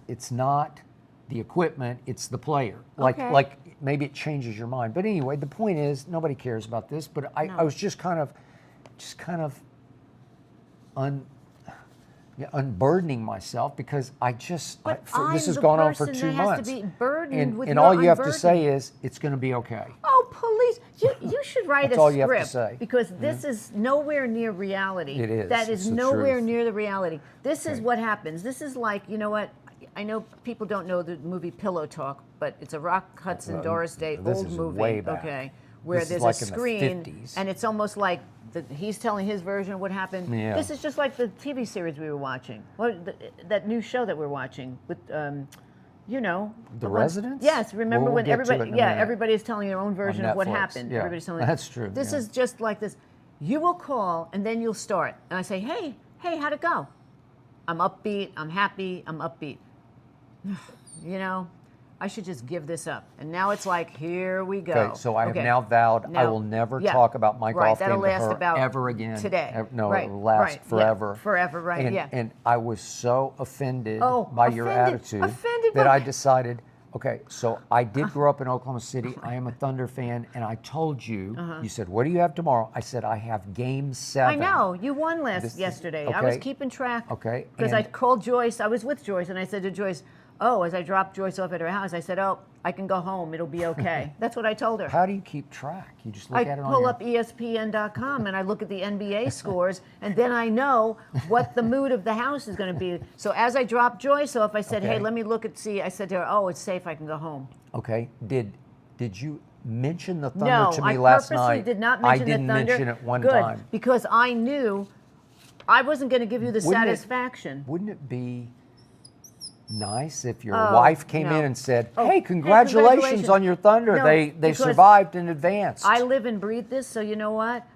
[SPEAKER 1] it's not the equipment, it's the player. Like
[SPEAKER 2] Okay.
[SPEAKER 1] like maybe it changes your mind. But anyway, the point is nobody cares about this. But I was just kind of unburdening myself because this
[SPEAKER 2] I'm
[SPEAKER 1] has
[SPEAKER 2] the
[SPEAKER 1] gone on for
[SPEAKER 2] person
[SPEAKER 1] 2
[SPEAKER 2] that has to
[SPEAKER 1] months.
[SPEAKER 2] be burdened with
[SPEAKER 1] and
[SPEAKER 2] your
[SPEAKER 1] all you have to say
[SPEAKER 2] unburdening.
[SPEAKER 1] is it's going to be okay.
[SPEAKER 2] Oh, police! You should write
[SPEAKER 1] That's
[SPEAKER 2] a
[SPEAKER 1] all you have to
[SPEAKER 2] script
[SPEAKER 1] say.
[SPEAKER 2] because this is nowhere near reality.
[SPEAKER 1] It is.
[SPEAKER 2] That
[SPEAKER 1] It's
[SPEAKER 2] is
[SPEAKER 1] the
[SPEAKER 2] nowhere
[SPEAKER 1] truth.
[SPEAKER 2] near the reality. This is
[SPEAKER 1] Okay.
[SPEAKER 2] what happens. This is like, you know what? I know people don't know the movie Pillow Talk, but it's a Rock Hudson, Doris Day
[SPEAKER 1] this
[SPEAKER 2] old
[SPEAKER 1] is
[SPEAKER 2] movie.
[SPEAKER 1] way back.
[SPEAKER 2] Okay, where
[SPEAKER 1] This is
[SPEAKER 2] there's
[SPEAKER 1] like
[SPEAKER 2] a
[SPEAKER 1] in the
[SPEAKER 2] screen
[SPEAKER 1] 50s.
[SPEAKER 2] and it's almost like he's telling his version of what happened.
[SPEAKER 1] Yeah.
[SPEAKER 2] This is just like the TV series we were watching. That new show that we're watching with. You know,
[SPEAKER 1] The
[SPEAKER 2] one-
[SPEAKER 1] Residents?
[SPEAKER 2] Yes, remember
[SPEAKER 1] We'll
[SPEAKER 2] when
[SPEAKER 1] get to
[SPEAKER 2] everybody?
[SPEAKER 1] it in a
[SPEAKER 2] Yeah,
[SPEAKER 1] minute.
[SPEAKER 2] everybody is telling their own version of what
[SPEAKER 1] Netflix,
[SPEAKER 2] happened.
[SPEAKER 1] yeah.
[SPEAKER 2] Everybody's telling.
[SPEAKER 1] That's true,
[SPEAKER 2] This
[SPEAKER 1] yeah.
[SPEAKER 2] is just like this. You will call and then you'll start, and I say, hey, how'd it go? I'm upbeat. I'm happy. I'm upbeat. You know, I should just give this up. And now it's like, here we go.
[SPEAKER 1] Okay, so I have
[SPEAKER 2] Okay.
[SPEAKER 1] now vowed I
[SPEAKER 2] Now-
[SPEAKER 1] will never
[SPEAKER 2] yeah.
[SPEAKER 1] talk about my
[SPEAKER 2] Right,
[SPEAKER 1] golf
[SPEAKER 2] that'll
[SPEAKER 1] game to
[SPEAKER 2] last
[SPEAKER 1] her
[SPEAKER 2] about
[SPEAKER 1] ever again.
[SPEAKER 2] today.
[SPEAKER 1] No,
[SPEAKER 2] Right,
[SPEAKER 1] it will last
[SPEAKER 2] right, yeah,
[SPEAKER 1] forever.
[SPEAKER 2] forever, right,
[SPEAKER 1] And,
[SPEAKER 2] yeah.
[SPEAKER 1] and I was so offended
[SPEAKER 2] Oh,
[SPEAKER 1] by your
[SPEAKER 2] offended,
[SPEAKER 1] attitude
[SPEAKER 2] offended
[SPEAKER 1] that
[SPEAKER 2] by-
[SPEAKER 1] I decided, okay, so I did grow up in Oklahoma City. I am a Thunder fan, and I told you, you said, what do you have tomorrow? I said, I have game 7.
[SPEAKER 2] I know. You won
[SPEAKER 1] This is-
[SPEAKER 2] yesterday. I was
[SPEAKER 1] okay.
[SPEAKER 2] keeping track.
[SPEAKER 1] Okay,
[SPEAKER 2] Because I
[SPEAKER 1] and-
[SPEAKER 2] called Joyce. I was with Joyce, and I said to Joyce, oh, as I dropped Joyce off at her house, I said, oh, I can go home. It'll be okay. That's what I told her.
[SPEAKER 1] How do you keep track? You just look
[SPEAKER 2] I
[SPEAKER 1] at it on
[SPEAKER 2] pull
[SPEAKER 1] your...
[SPEAKER 2] up ESPN.com and I look at the NBA scores, and then I know what the mood of the house is going to be. So as I dropped Joyce off, I said, hey,
[SPEAKER 1] Okay.
[SPEAKER 2] let me look and see. I said to her, oh, it's safe. I can go home.
[SPEAKER 1] Okay, did you mention the Thunder
[SPEAKER 2] No,
[SPEAKER 1] to me
[SPEAKER 2] I
[SPEAKER 1] last
[SPEAKER 2] purposely
[SPEAKER 1] night?
[SPEAKER 2] did not
[SPEAKER 1] I
[SPEAKER 2] mention
[SPEAKER 1] didn't
[SPEAKER 2] the Thunder.
[SPEAKER 1] mention it one
[SPEAKER 2] Good,
[SPEAKER 1] time.
[SPEAKER 2] because I knew I wasn't going to give you the
[SPEAKER 1] Wouldn't it-
[SPEAKER 2] satisfaction.
[SPEAKER 1] Wouldn't it be nice if your
[SPEAKER 2] Oh,
[SPEAKER 1] wife came
[SPEAKER 2] no.
[SPEAKER 1] in and said,
[SPEAKER 2] Oh,
[SPEAKER 1] hey,
[SPEAKER 2] hey,
[SPEAKER 1] congratulations
[SPEAKER 2] congratulations.
[SPEAKER 1] on your Thunder.
[SPEAKER 2] No,
[SPEAKER 1] They
[SPEAKER 2] because
[SPEAKER 1] survived and advanced.
[SPEAKER 2] I live and breathe this, so you know what?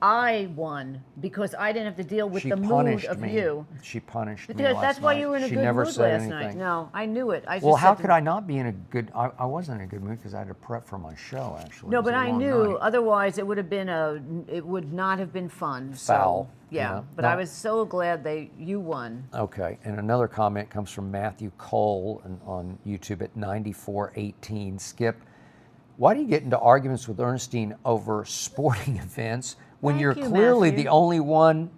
[SPEAKER 2] I won because I didn't have to deal with
[SPEAKER 1] She
[SPEAKER 2] the mood
[SPEAKER 1] punished
[SPEAKER 2] of
[SPEAKER 1] me.
[SPEAKER 2] you.
[SPEAKER 1] She punished me
[SPEAKER 2] Because
[SPEAKER 1] last
[SPEAKER 2] that's why
[SPEAKER 1] night.
[SPEAKER 2] you were in a
[SPEAKER 1] She
[SPEAKER 2] good
[SPEAKER 1] never
[SPEAKER 2] mood
[SPEAKER 1] said
[SPEAKER 2] last
[SPEAKER 1] anything.
[SPEAKER 2] night. No, I knew it.
[SPEAKER 1] Well, how could I not be in a good... I wasn't in a good mood because I had to prep for my show, actually.
[SPEAKER 2] No,
[SPEAKER 1] It was
[SPEAKER 2] but
[SPEAKER 1] a
[SPEAKER 2] I
[SPEAKER 1] long
[SPEAKER 2] knew.
[SPEAKER 1] night.
[SPEAKER 2] Otherwise, it would have been it would not have been fun.
[SPEAKER 1] Foul,
[SPEAKER 2] So, yeah,
[SPEAKER 1] yeah.
[SPEAKER 2] but
[SPEAKER 1] No.
[SPEAKER 2] I was so glad you won.
[SPEAKER 1] Okay, and another comment comes from Matthew Cole on YouTube at 9418. Skip, why do you get into arguments with Ernestine over sporting events when
[SPEAKER 2] Thank
[SPEAKER 1] you're
[SPEAKER 2] you,
[SPEAKER 1] clearly
[SPEAKER 2] Matthew.
[SPEAKER 1] the only one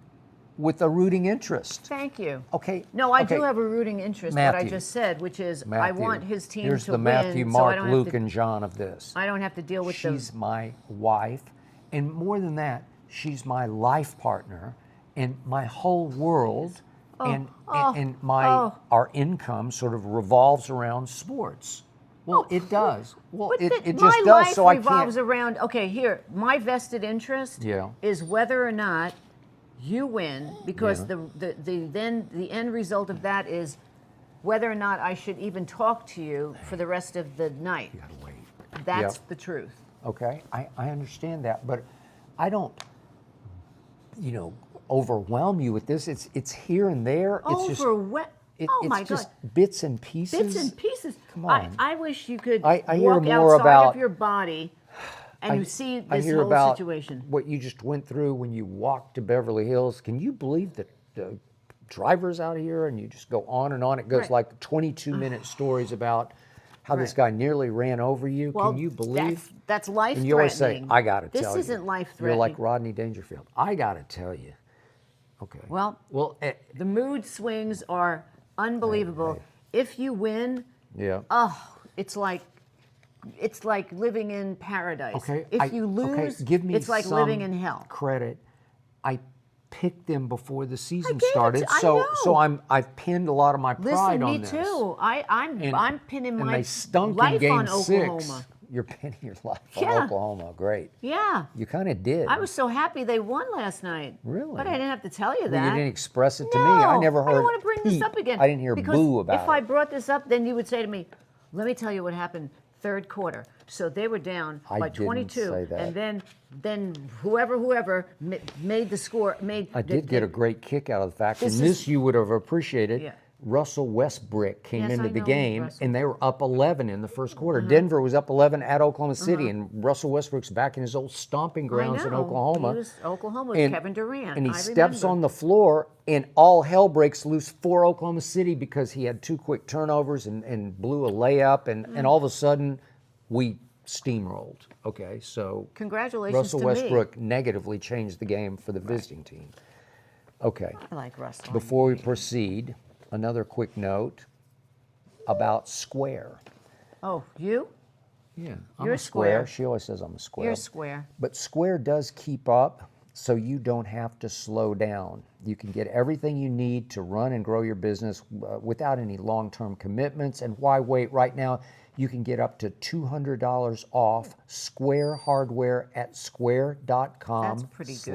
[SPEAKER 1] with a rooting interest.
[SPEAKER 2] Thank you.
[SPEAKER 1] Okay.
[SPEAKER 2] No, I
[SPEAKER 1] okay.
[SPEAKER 2] do have a rooting interest, what I just said, which is I
[SPEAKER 1] Matthew,
[SPEAKER 2] want his team
[SPEAKER 1] here's
[SPEAKER 2] to
[SPEAKER 1] the
[SPEAKER 2] win.
[SPEAKER 1] Matthew,
[SPEAKER 2] so
[SPEAKER 1] Mark,
[SPEAKER 2] I don't have
[SPEAKER 1] Luke,
[SPEAKER 2] to,
[SPEAKER 1] and John of this.
[SPEAKER 2] I don't have to deal with
[SPEAKER 1] She's my wife, and more than that, she's my life partner, and my whole world, and our income sort of revolves around sports. Well, it does. Well,
[SPEAKER 2] But
[SPEAKER 1] it
[SPEAKER 2] my
[SPEAKER 1] just does.
[SPEAKER 2] life
[SPEAKER 1] So I
[SPEAKER 2] revolves
[SPEAKER 1] can't.
[SPEAKER 2] around. Okay, here, my vested interest is whether or not you win, because the end result of that is whether or not I should even talk to you for the rest of the night.
[SPEAKER 1] You gotta wait.
[SPEAKER 2] That's the truth.
[SPEAKER 1] Okay, I understand that, but I don't, overwhelm you with this. It's here and there. It's just.
[SPEAKER 2] Oh my
[SPEAKER 1] it's just
[SPEAKER 2] God.
[SPEAKER 1] bits and pieces.
[SPEAKER 2] Bits and pieces.
[SPEAKER 1] Come on.
[SPEAKER 2] I wish you could
[SPEAKER 1] I hear
[SPEAKER 2] walk
[SPEAKER 1] more
[SPEAKER 2] outside
[SPEAKER 1] about-
[SPEAKER 2] of your body and you see
[SPEAKER 1] I
[SPEAKER 2] this
[SPEAKER 1] hear
[SPEAKER 2] whole
[SPEAKER 1] about
[SPEAKER 2] situation.
[SPEAKER 1] what you just went through when you walked to Beverly Hills. Can you believe that the drivers out here, and you just go on and on? It goes like 22-minute stories about how this guy nearly ran over you.
[SPEAKER 2] Well,
[SPEAKER 1] Can you believe?
[SPEAKER 2] that's life-threatening.
[SPEAKER 1] And you always say, I got to tell you.
[SPEAKER 2] This isn't life-threatening.
[SPEAKER 1] You're like Rodney Dangerfield. I got to tell you. Okay.
[SPEAKER 2] Well, the mood swings are unbelievable. If you win, it's like living in paradise.
[SPEAKER 1] Okay.
[SPEAKER 2] If you lose,
[SPEAKER 1] give me
[SPEAKER 2] it's like
[SPEAKER 1] some
[SPEAKER 2] living in hell.
[SPEAKER 1] credit. I picked them before the season
[SPEAKER 2] gave it
[SPEAKER 1] started,
[SPEAKER 2] to- I
[SPEAKER 1] so
[SPEAKER 2] know.
[SPEAKER 1] I've pinned a lot of my pride
[SPEAKER 2] Listen,
[SPEAKER 1] on
[SPEAKER 2] me
[SPEAKER 1] this.
[SPEAKER 2] too. I'm pinning
[SPEAKER 1] And
[SPEAKER 2] my
[SPEAKER 1] they stunk
[SPEAKER 2] life
[SPEAKER 1] in Game
[SPEAKER 2] on
[SPEAKER 1] 6.
[SPEAKER 2] Oklahoma.
[SPEAKER 1] You're pinning your life
[SPEAKER 2] Yeah.
[SPEAKER 1] on Oklahoma. Great.
[SPEAKER 2] Yeah.
[SPEAKER 1] You kind of did.
[SPEAKER 2] I was so happy they won last night.
[SPEAKER 1] Really?
[SPEAKER 2] But I didn't have to tell you
[SPEAKER 1] Well,
[SPEAKER 2] that.
[SPEAKER 1] you didn't express it to
[SPEAKER 2] No,
[SPEAKER 1] me. I never heard.
[SPEAKER 2] I don't want to bring this
[SPEAKER 1] peep.
[SPEAKER 2] up again.
[SPEAKER 1] I didn't hear
[SPEAKER 2] because
[SPEAKER 1] boo about
[SPEAKER 2] if I
[SPEAKER 1] it.
[SPEAKER 2] brought this up, then you would say to me, let me tell you what happened third quarter. So they were down
[SPEAKER 1] I
[SPEAKER 2] by
[SPEAKER 1] didn't
[SPEAKER 2] 22.
[SPEAKER 1] say that.
[SPEAKER 2] And then whoever made the score.
[SPEAKER 1] I did get a great kick out of the fact, and
[SPEAKER 2] This
[SPEAKER 1] this
[SPEAKER 2] is-
[SPEAKER 1] you would have appreciated.
[SPEAKER 2] Yeah.
[SPEAKER 1] Russell Westbrook came
[SPEAKER 2] Yes,
[SPEAKER 1] into
[SPEAKER 2] I
[SPEAKER 1] the
[SPEAKER 2] know
[SPEAKER 1] game,
[SPEAKER 2] Russell.
[SPEAKER 1] and they were up 11 in the first quarter. Denver was up 11 at Oklahoma City, and Russell Westbrook's back in his old stomping grounds in Oklahoma.
[SPEAKER 2] Oklahoma with
[SPEAKER 1] And-
[SPEAKER 2] Kevin Durant.
[SPEAKER 1] And he
[SPEAKER 2] I
[SPEAKER 1] steps
[SPEAKER 2] remember.
[SPEAKER 1] on the floor, and all hell breaks loose for Oklahoma City because he had 2 quick turnovers and blew a layup, and all of a sudden, we steamrolled. Okay, so
[SPEAKER 2] Congratulations
[SPEAKER 1] Russell
[SPEAKER 2] to me.
[SPEAKER 1] Westbrook negatively changed the game for the visiting team. Okay,
[SPEAKER 2] I like Russell.
[SPEAKER 1] before we proceed, another quick note about Square.
[SPEAKER 2] Oh, you?
[SPEAKER 1] Yeah, I'm
[SPEAKER 2] You're
[SPEAKER 1] a Square.
[SPEAKER 2] Square.
[SPEAKER 1] She always says I'm a Square.
[SPEAKER 2] You're Square.
[SPEAKER 1] But Square does keep up, so you don't have to slow down. You can get everything you need to run and grow your business without any long-term commitments. And why wait? Right now, you can get up to $200 off Square hardware at square.com
[SPEAKER 2] That's pretty good.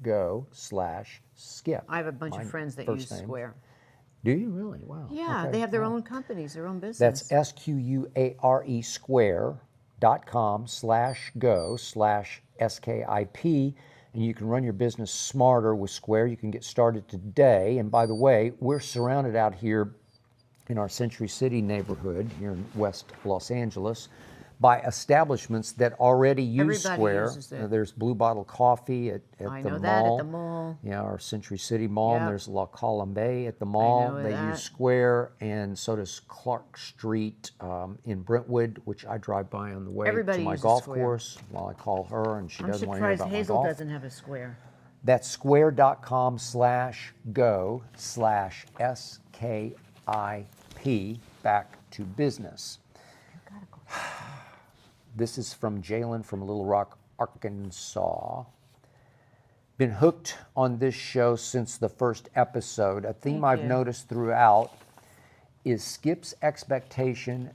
[SPEAKER 1] /go/skip.
[SPEAKER 2] I have a bunch
[SPEAKER 1] My
[SPEAKER 2] of friends that
[SPEAKER 1] first
[SPEAKER 2] use
[SPEAKER 1] name.
[SPEAKER 2] Square.
[SPEAKER 1] Do you really? Wow.
[SPEAKER 2] Yeah,
[SPEAKER 1] Okay.
[SPEAKER 2] they have their
[SPEAKER 1] Wow.
[SPEAKER 2] own companies, their own business.
[SPEAKER 1] That's SQUARE square.com /go/SKIP. And you can run your business smarter with Square. You can get started today. And by the way, we're surrounded out here in our Century City neighborhood here in West Los Angeles by establishments that already use
[SPEAKER 2] Everybody
[SPEAKER 1] Square.
[SPEAKER 2] uses it.
[SPEAKER 1] There's Blue Bottle Coffee at
[SPEAKER 2] I
[SPEAKER 1] the
[SPEAKER 2] know
[SPEAKER 1] mall.
[SPEAKER 2] that at the mall.
[SPEAKER 1] Yeah, our Century City Mall. And
[SPEAKER 2] Yep.
[SPEAKER 1] there's La Colombe at the mall.
[SPEAKER 2] know
[SPEAKER 1] They
[SPEAKER 2] that.
[SPEAKER 1] use Square, and so does Clark Street in Brentwood, which I drive by on the way
[SPEAKER 2] Everybody
[SPEAKER 1] to my
[SPEAKER 2] uses
[SPEAKER 1] golf
[SPEAKER 2] Square.
[SPEAKER 1] course. While I call her, and she
[SPEAKER 2] I'm
[SPEAKER 1] doesn't want to hear
[SPEAKER 2] surprised
[SPEAKER 1] about
[SPEAKER 2] Hazel
[SPEAKER 1] my golf.
[SPEAKER 2] doesn't have a Square.
[SPEAKER 1] That's square.com /go/SKIP. Back to business. This is from Jalen from Little Rock, Arkansas. Been hooked on this show since the first episode. A theme
[SPEAKER 2] Thank
[SPEAKER 1] I've
[SPEAKER 2] you.
[SPEAKER 1] noticed throughout is Skip's expectation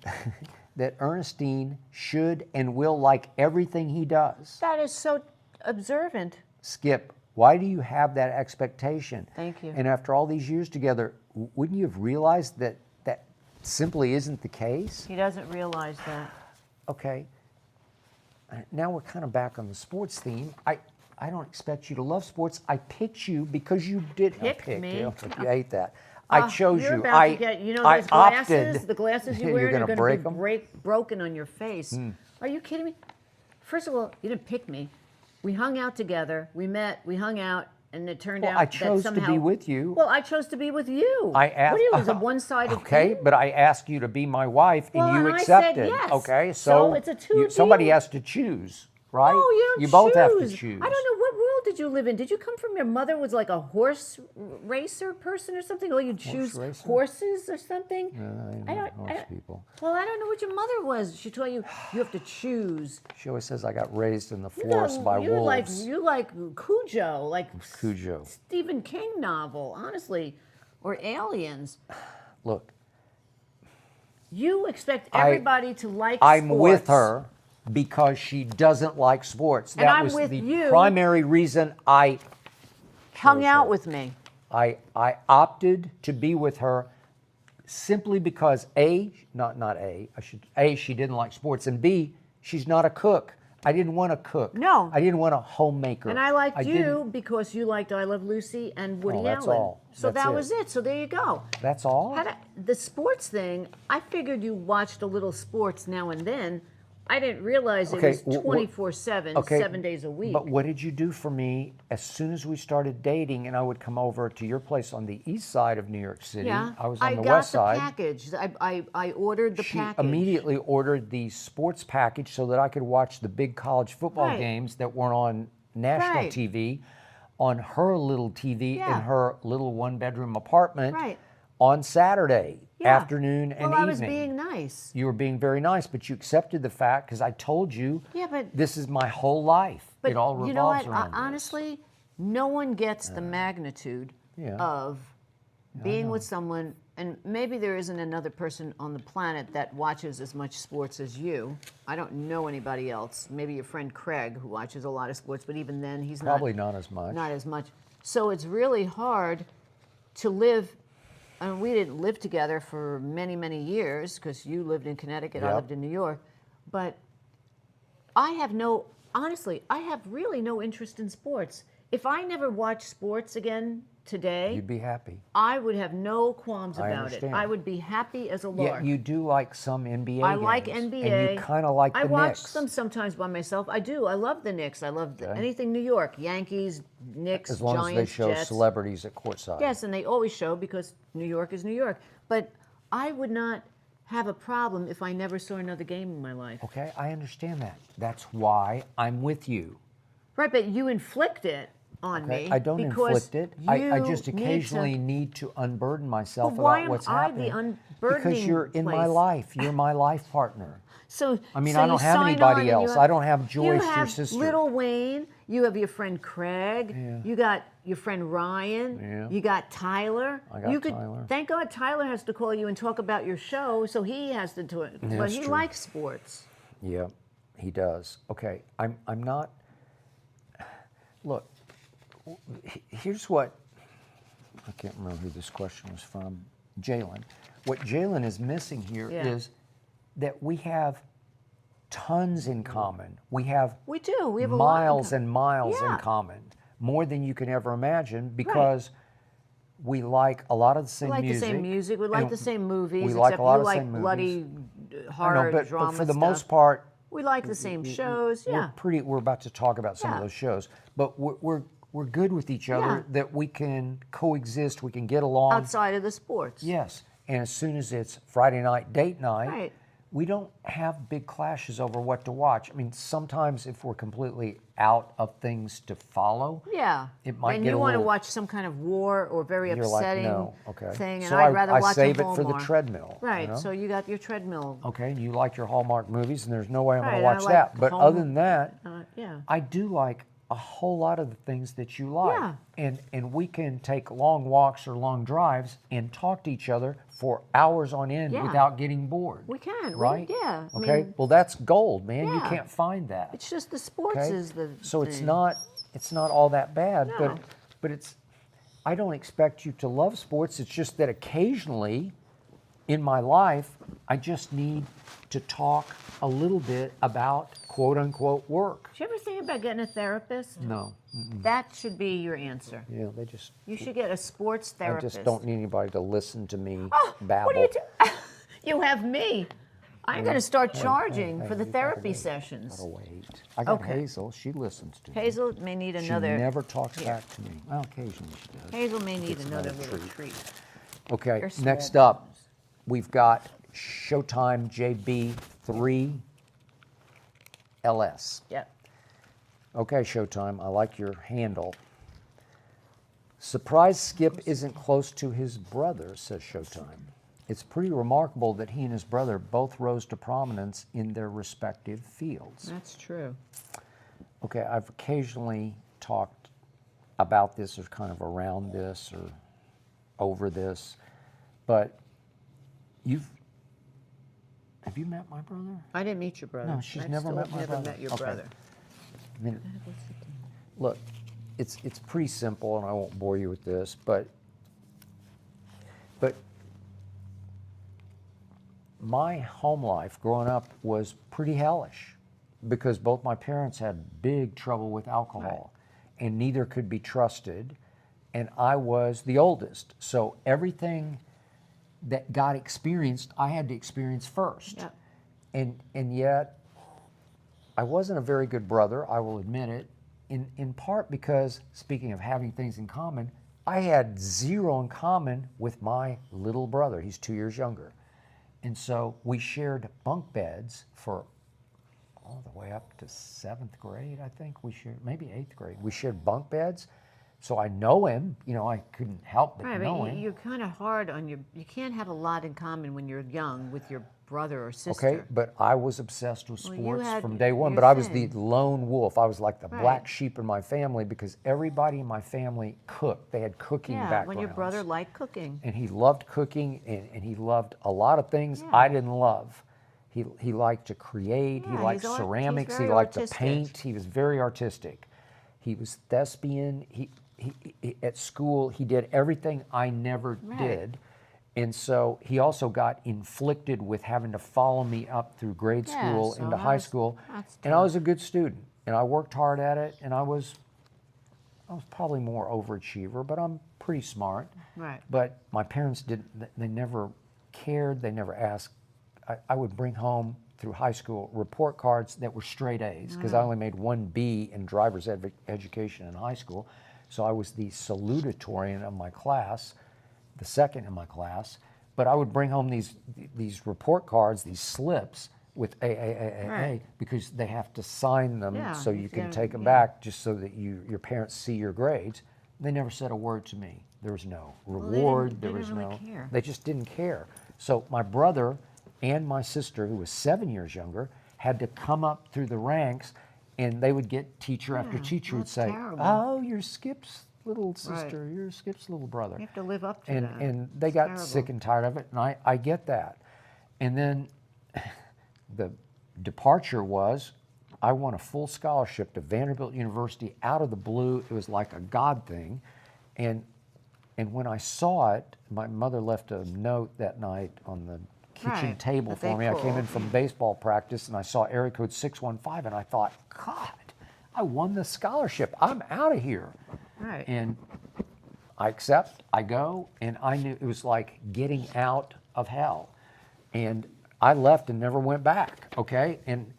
[SPEAKER 1] that Ernestine should and will like everything he does.
[SPEAKER 2] That is so observant.
[SPEAKER 1] Skip, why do you have that expectation?
[SPEAKER 2] Thank you.
[SPEAKER 1] And after all these years together, wouldn't you have realized that that simply isn't the case?
[SPEAKER 2] He doesn't realize that.
[SPEAKER 1] Okay. Now we're kind of back on the sports theme. I don't expect you to love sports. I picked you because you did
[SPEAKER 2] Picked
[SPEAKER 1] pick
[SPEAKER 2] me?
[SPEAKER 1] You hate that. I chose
[SPEAKER 2] You're
[SPEAKER 1] you.
[SPEAKER 2] about
[SPEAKER 1] I
[SPEAKER 2] to get, you know
[SPEAKER 1] I
[SPEAKER 2] those glasses,
[SPEAKER 1] opted.
[SPEAKER 2] the glasses you
[SPEAKER 1] You're
[SPEAKER 2] wear,
[SPEAKER 1] gonna
[SPEAKER 2] are going
[SPEAKER 1] break
[SPEAKER 2] to
[SPEAKER 1] 'em?
[SPEAKER 2] be broken on your face. Are you kidding me? First of all, you didn't pick me. We hung out together. We met. We hung out, and it turned
[SPEAKER 1] Well,
[SPEAKER 2] out
[SPEAKER 1] I
[SPEAKER 2] that
[SPEAKER 1] chose to be
[SPEAKER 2] somehow.
[SPEAKER 1] with you.
[SPEAKER 2] Well, I chose to be with you.
[SPEAKER 1] I asked.
[SPEAKER 2] What are you? It was a one-sided
[SPEAKER 1] Okay,
[SPEAKER 2] thing?
[SPEAKER 1] but I asked you to be my wife,
[SPEAKER 2] Well,
[SPEAKER 1] and you
[SPEAKER 2] and I said
[SPEAKER 1] accepted.
[SPEAKER 2] yes.
[SPEAKER 1] Okay,
[SPEAKER 2] So it's a two
[SPEAKER 1] somebody
[SPEAKER 2] deal.
[SPEAKER 1] has to choose, right?
[SPEAKER 2] No, you don't
[SPEAKER 1] both have to
[SPEAKER 2] choose.
[SPEAKER 1] choose.
[SPEAKER 2] I don't know what rule did you live in? Did you come from your mother was like a horse racer person or something? Or you choose
[SPEAKER 1] racer?
[SPEAKER 2] horses or something?
[SPEAKER 1] I don't horse people.
[SPEAKER 2] Well, I don't know what your mother was. She taught you you have to choose.
[SPEAKER 1] She always says I got raised in the forest by wolves.
[SPEAKER 2] You like Cujo, like
[SPEAKER 1] Cujo.
[SPEAKER 2] Stephen King novel, honestly, or Aliens.
[SPEAKER 1] Look,
[SPEAKER 2] You expect everybody to like
[SPEAKER 1] I'm
[SPEAKER 2] sports.
[SPEAKER 1] with her because she doesn't like sports.
[SPEAKER 2] And
[SPEAKER 1] That
[SPEAKER 2] I'm
[SPEAKER 1] was
[SPEAKER 2] with
[SPEAKER 1] the
[SPEAKER 2] you.
[SPEAKER 1] primary reason I
[SPEAKER 2] Hung
[SPEAKER 1] chose
[SPEAKER 2] out
[SPEAKER 1] her.
[SPEAKER 2] with me.
[SPEAKER 1] I opted to be with her simply because A, she didn't like sports, and B, she's not a cook. I didn't want to cook.
[SPEAKER 2] No.
[SPEAKER 1] I didn't want a homemaker.
[SPEAKER 2] And I liked you
[SPEAKER 1] didn't-
[SPEAKER 2] because you liked I Love Lucy and Woody
[SPEAKER 1] that's
[SPEAKER 2] Allen.
[SPEAKER 1] all.
[SPEAKER 2] So
[SPEAKER 1] That's
[SPEAKER 2] that
[SPEAKER 1] it.
[SPEAKER 2] was it. So there you go.
[SPEAKER 1] That's all?
[SPEAKER 2] The sports thing, I figured you watched a little sports now and then. I didn't realize
[SPEAKER 1] Okay,
[SPEAKER 2] it was 24/7, 7 days a week.
[SPEAKER 1] But what did you do for me as soon as we started dating and I would come over to your place on the east side of New York City?
[SPEAKER 2] Yeah,
[SPEAKER 1] I was on the
[SPEAKER 2] got
[SPEAKER 1] west
[SPEAKER 2] the
[SPEAKER 1] side.
[SPEAKER 2] package. I ordered the
[SPEAKER 1] She
[SPEAKER 2] package.
[SPEAKER 1] immediately ordered the sports package so that I could watch the big college football
[SPEAKER 2] Right.
[SPEAKER 1] games that weren't on national
[SPEAKER 2] Right.
[SPEAKER 1] TV on her little TV
[SPEAKER 2] Yeah.
[SPEAKER 1] in her little one-bedroom apartment
[SPEAKER 2] Right.
[SPEAKER 1] on Saturday
[SPEAKER 2] Yeah.
[SPEAKER 1] afternoon and
[SPEAKER 2] Well,
[SPEAKER 1] evening.
[SPEAKER 2] I was being nice.
[SPEAKER 1] You were being very nice, but you accepted the fact because I told you
[SPEAKER 2] Yeah, but
[SPEAKER 1] this is my whole life.
[SPEAKER 2] But
[SPEAKER 1] It all revolves
[SPEAKER 2] you know what?
[SPEAKER 1] around this.
[SPEAKER 2] Honestly, no one gets the magnitude
[SPEAKER 1] Yeah.
[SPEAKER 2] of being with someone, and maybe there isn't another person on the planet that watches as much sports as you. I don't know anybody else. Maybe your friend Craig, who watches a lot of sports, but even then, he's
[SPEAKER 1] Probably not as much.
[SPEAKER 2] Not as much. So it's really hard to live. I mean, we didn't live together for many, many years because you lived in Connecticut, I
[SPEAKER 1] Yep.
[SPEAKER 2] lived in New York. But honestly, I have really no interest in sports. If I never watched sports again today,
[SPEAKER 1] You'd be happy.
[SPEAKER 2] I would have no qualms
[SPEAKER 1] I
[SPEAKER 2] about
[SPEAKER 1] understand.
[SPEAKER 2] it. I would be happy as a lark.
[SPEAKER 1] Yet you do like some NBA
[SPEAKER 2] I
[SPEAKER 1] games.
[SPEAKER 2] like NBA.
[SPEAKER 1] And you kind of like
[SPEAKER 2] I
[SPEAKER 1] the
[SPEAKER 2] watch
[SPEAKER 1] Knicks.
[SPEAKER 2] them sometimes by myself. I do. I love the Knicks. I love
[SPEAKER 1] Okay.
[SPEAKER 2] anything New York. Yankees, Knicks,
[SPEAKER 1] As long
[SPEAKER 2] Giants,
[SPEAKER 1] as they show
[SPEAKER 2] Jets.
[SPEAKER 1] celebrities at courtside.
[SPEAKER 2] Yes, and they always show because New York is New York. But I would not have a problem if I never saw another game in my life.
[SPEAKER 1] Okay, I understand that. That's why I'm with you.
[SPEAKER 2] Right, but you inflict it on
[SPEAKER 1] Okay?
[SPEAKER 2] me.
[SPEAKER 1] I don't
[SPEAKER 2] because
[SPEAKER 1] inflict it. I just
[SPEAKER 2] you need
[SPEAKER 1] occasionally
[SPEAKER 2] to-
[SPEAKER 1] need to unburden myself
[SPEAKER 2] But why
[SPEAKER 1] about what's
[SPEAKER 2] am I the
[SPEAKER 1] happening.
[SPEAKER 2] unburdening
[SPEAKER 1] Because you're in my
[SPEAKER 2] place?
[SPEAKER 1] life. You're my life partner.
[SPEAKER 2] So
[SPEAKER 1] I mean,
[SPEAKER 2] so
[SPEAKER 1] I
[SPEAKER 2] you
[SPEAKER 1] don't have
[SPEAKER 2] sign
[SPEAKER 1] anybody
[SPEAKER 2] on and you
[SPEAKER 1] else. I don't have Joyce,
[SPEAKER 2] you
[SPEAKER 1] your
[SPEAKER 2] have
[SPEAKER 1] sister.
[SPEAKER 2] Little Wayne. You have your friend Craig.
[SPEAKER 1] Yeah.
[SPEAKER 2] You got your friend Ryan.
[SPEAKER 1] Yeah.
[SPEAKER 2] You got Tyler.
[SPEAKER 1] I got
[SPEAKER 2] you could,
[SPEAKER 1] Tyler.
[SPEAKER 2] Thank God Tyler has to call you and talk about your show, so he has to do it. But
[SPEAKER 1] That's
[SPEAKER 2] he
[SPEAKER 1] true.
[SPEAKER 2] likes sports.
[SPEAKER 1] Yeah, he does. Okay, I'm not. Look, here's what. I can't remember who this question was from. Jalen. What Jalen is missing here is
[SPEAKER 2] Yeah.
[SPEAKER 1] that we have tons in common. We have
[SPEAKER 2] We do. We have a lot in
[SPEAKER 1] miles
[SPEAKER 2] common.
[SPEAKER 1] and miles
[SPEAKER 2] Yeah.
[SPEAKER 1] in common, more than you can ever imagine, because we like a lot of the same
[SPEAKER 2] We like
[SPEAKER 1] music.
[SPEAKER 2] the same music. We like
[SPEAKER 1] and
[SPEAKER 2] the same movies.
[SPEAKER 1] We like
[SPEAKER 2] except
[SPEAKER 1] a lot
[SPEAKER 2] you
[SPEAKER 1] of
[SPEAKER 2] like
[SPEAKER 1] same
[SPEAKER 2] bloody,
[SPEAKER 1] movies. I
[SPEAKER 2] hard
[SPEAKER 1] know, but
[SPEAKER 2] drama
[SPEAKER 1] for the
[SPEAKER 2] stuff.
[SPEAKER 1] most part,
[SPEAKER 2] we like the same shows. Yeah.
[SPEAKER 1] we're about to talk about some of
[SPEAKER 2] Yeah.
[SPEAKER 1] those shows, but we're good with each other,
[SPEAKER 2] Yeah.
[SPEAKER 1] that we can coexist, we can get along.
[SPEAKER 2] Outside of the sports.
[SPEAKER 1] Yes, and as soon as it's Friday night date night,
[SPEAKER 2] Right.
[SPEAKER 1] we don't have big clashes over what to watch. I mean, sometimes if we're completely out of things to follow,
[SPEAKER 2] Yeah.
[SPEAKER 1] it might
[SPEAKER 2] and
[SPEAKER 1] get
[SPEAKER 2] you
[SPEAKER 1] a
[SPEAKER 2] want to
[SPEAKER 1] little-
[SPEAKER 2] watch some kind of war or very
[SPEAKER 1] you're like,
[SPEAKER 2] upsetting
[SPEAKER 1] no, okay.
[SPEAKER 2] thing, and
[SPEAKER 1] So
[SPEAKER 2] I'd rather
[SPEAKER 1] I
[SPEAKER 2] watch
[SPEAKER 1] save
[SPEAKER 2] a
[SPEAKER 1] it for the
[SPEAKER 2] Hallmark.
[SPEAKER 1] treadmill.
[SPEAKER 2] Right.
[SPEAKER 1] you know?
[SPEAKER 2] So you got your treadmill.
[SPEAKER 1] Okay, and you like your Hallmark movies, and there's no way I'm
[SPEAKER 2] Right,
[SPEAKER 1] going
[SPEAKER 2] I
[SPEAKER 1] to watch
[SPEAKER 2] like
[SPEAKER 1] that. But
[SPEAKER 2] Hallmark-
[SPEAKER 1] other than that,
[SPEAKER 2] Yeah.
[SPEAKER 1] I do like a whole lot of the things that you like.
[SPEAKER 2] Yeah.
[SPEAKER 1] And we can take long walks or long drives and talk to each other for hours on end
[SPEAKER 2] Yeah.
[SPEAKER 1] without getting bored.
[SPEAKER 2] We can.
[SPEAKER 1] Right?
[SPEAKER 2] Yeah. I
[SPEAKER 1] Okay.
[SPEAKER 2] mean,
[SPEAKER 1] Well, that's gold, man. You
[SPEAKER 2] Yeah.
[SPEAKER 1] can't find that.
[SPEAKER 2] it's just the sports
[SPEAKER 1] Okay.
[SPEAKER 2] is the
[SPEAKER 1] So it's
[SPEAKER 2] thing.
[SPEAKER 1] not all that bad.
[SPEAKER 2] No.
[SPEAKER 1] But it's. I don't expect you to love sports. It's just that occasionally, in my life, I just need to talk a little bit about quote unquote work.
[SPEAKER 2] Did you ever think about getting a therapist?
[SPEAKER 1] No.
[SPEAKER 2] That should be your answer.
[SPEAKER 1] Yeah, they just.
[SPEAKER 2] You should get a sports
[SPEAKER 1] I
[SPEAKER 2] therapist.
[SPEAKER 1] just don't need anybody to listen to me babble.
[SPEAKER 2] What are you You have me. I'm going to start charging for the therapy sessions.
[SPEAKER 1] Gotta wait. I got
[SPEAKER 2] Okay.
[SPEAKER 1] Hazel. She listens to me.
[SPEAKER 2] Hazel may need another.
[SPEAKER 1] She never talks back to me. Well, occasionally she does.
[SPEAKER 2] Hazel may need
[SPEAKER 1] Gets
[SPEAKER 2] another
[SPEAKER 1] another
[SPEAKER 2] little treat.
[SPEAKER 1] Okay,
[SPEAKER 2] They're small
[SPEAKER 1] next up,
[SPEAKER 2] bones.
[SPEAKER 1] we've got Showtime JB3 LS.
[SPEAKER 2] Yep.
[SPEAKER 1] Okay, Showtime, I like your handle. Surprise Skip isn't close to his brother, says Showtime. It's pretty remarkable that he and his brother both rose to prominence in their respective fields.
[SPEAKER 2] That's true.
[SPEAKER 1] Okay, I've occasionally talked about this or kind of around this or over this, but have you met my brother?
[SPEAKER 2] I didn't meet your brother.
[SPEAKER 1] No, she's
[SPEAKER 2] I've
[SPEAKER 1] never
[SPEAKER 2] still
[SPEAKER 1] met my
[SPEAKER 2] never
[SPEAKER 1] brother.
[SPEAKER 2] met your
[SPEAKER 1] Okay.
[SPEAKER 2] brother.
[SPEAKER 1] I mean, look, it's pretty simple, and I won't bore you with this, but my home life growing up was pretty hellish because both my parents had big trouble with alcohol, and neither could be trusted, and I was the oldest, so everything that got experienced, I had to experience first.
[SPEAKER 2] Yep.
[SPEAKER 1] And yet, I wasn't a very good brother, I will admit it, in part because, speaking of having things in common, I had zero in common with my little brother. He's 2 years younger. And so we shared bunk beds for all the way up to 7th grade, I think. We shared, maybe 8th grade. We shared bunk beds. So I know him, you know, I couldn't help but
[SPEAKER 2] Right,
[SPEAKER 1] know
[SPEAKER 2] but
[SPEAKER 1] him.
[SPEAKER 2] you're kind of hard on your. You can't have a lot in common when you're young with your brother or sister.
[SPEAKER 1] Okay, but I was obsessed with
[SPEAKER 2] Well, you
[SPEAKER 1] sports
[SPEAKER 2] had
[SPEAKER 1] from day one,
[SPEAKER 2] your
[SPEAKER 1] but I was the
[SPEAKER 2] thing.
[SPEAKER 1] lone wolf. I was like the
[SPEAKER 2] Right.
[SPEAKER 1] black sheep in my family because everybody in my family cooked. They had cooking
[SPEAKER 2] Yeah,
[SPEAKER 1] backgrounds.
[SPEAKER 2] when your brother liked cooking.
[SPEAKER 1] And he loved cooking, and he loved a lot of things
[SPEAKER 2] Yeah.
[SPEAKER 1] I didn't love. He liked to create, he
[SPEAKER 2] Yeah,
[SPEAKER 1] liked
[SPEAKER 2] he's
[SPEAKER 1] ceramics, he
[SPEAKER 2] very
[SPEAKER 1] liked to
[SPEAKER 2] artistic.
[SPEAKER 1] paint, he was very artistic. He was thespian, he at school, he did everything I never
[SPEAKER 2] Right.
[SPEAKER 1] did. And so he also got inflicted with having to follow me up through grade
[SPEAKER 2] Yeah,
[SPEAKER 1] school
[SPEAKER 2] so
[SPEAKER 1] into
[SPEAKER 2] that
[SPEAKER 1] high
[SPEAKER 2] was-
[SPEAKER 1] school.
[SPEAKER 2] that's
[SPEAKER 1] And I
[SPEAKER 2] tough.
[SPEAKER 1] was a good student, and I worked hard at it, and I was probably more overachiever, but I'm pretty smart.
[SPEAKER 2] Right.
[SPEAKER 1] But my parents they never cared, they never asked. I would bring home through high school report cards that were straight A's because I only made 1 B in driver's education in high school. So I was the salutatorian of my class, the second in my class. But I would bring home these report cards, these slips with A,
[SPEAKER 2] Right.
[SPEAKER 1] because they have to sign them
[SPEAKER 2] Yeah,
[SPEAKER 1] so you
[SPEAKER 2] if
[SPEAKER 1] can
[SPEAKER 2] they're-
[SPEAKER 1] take them
[SPEAKER 2] yeah.
[SPEAKER 1] back just so that your parents see your grades. They never said a word to me. There was no
[SPEAKER 2] they
[SPEAKER 1] reward.
[SPEAKER 2] didn't-
[SPEAKER 1] There
[SPEAKER 2] they
[SPEAKER 1] was
[SPEAKER 2] didn't
[SPEAKER 1] no.
[SPEAKER 2] really care.
[SPEAKER 1] They just didn't care. So my brother and my sister, who was 7 years younger, had to come up through the ranks, and they would get teacher after
[SPEAKER 2] Yeah,
[SPEAKER 1] teacher would
[SPEAKER 2] that's
[SPEAKER 1] say,
[SPEAKER 2] terrible.
[SPEAKER 1] "Oh, you're Skip's little sister.
[SPEAKER 2] Right.
[SPEAKER 1] You're Skip's little brother."
[SPEAKER 2] You have to live up to
[SPEAKER 1] and
[SPEAKER 2] that.
[SPEAKER 1] and they
[SPEAKER 2] It's
[SPEAKER 1] got
[SPEAKER 2] terrible.
[SPEAKER 1] sick and tired of it, and I get that. And then the departure was I won a full scholarship to Vanderbilt University out of the blue. It was like a God thing. And when I saw it, my mother left a note that night on the kitchen
[SPEAKER 2] Right,
[SPEAKER 1] table
[SPEAKER 2] that they
[SPEAKER 1] for me. I came in
[SPEAKER 2] called.
[SPEAKER 1] from baseball practice and I saw area code 615 and I thought, God, I won the scholarship. I'm out of here.
[SPEAKER 2] Right.
[SPEAKER 1] And I accept, I go, and I knew it was like getting out of hell. And I left and never went back, okay? And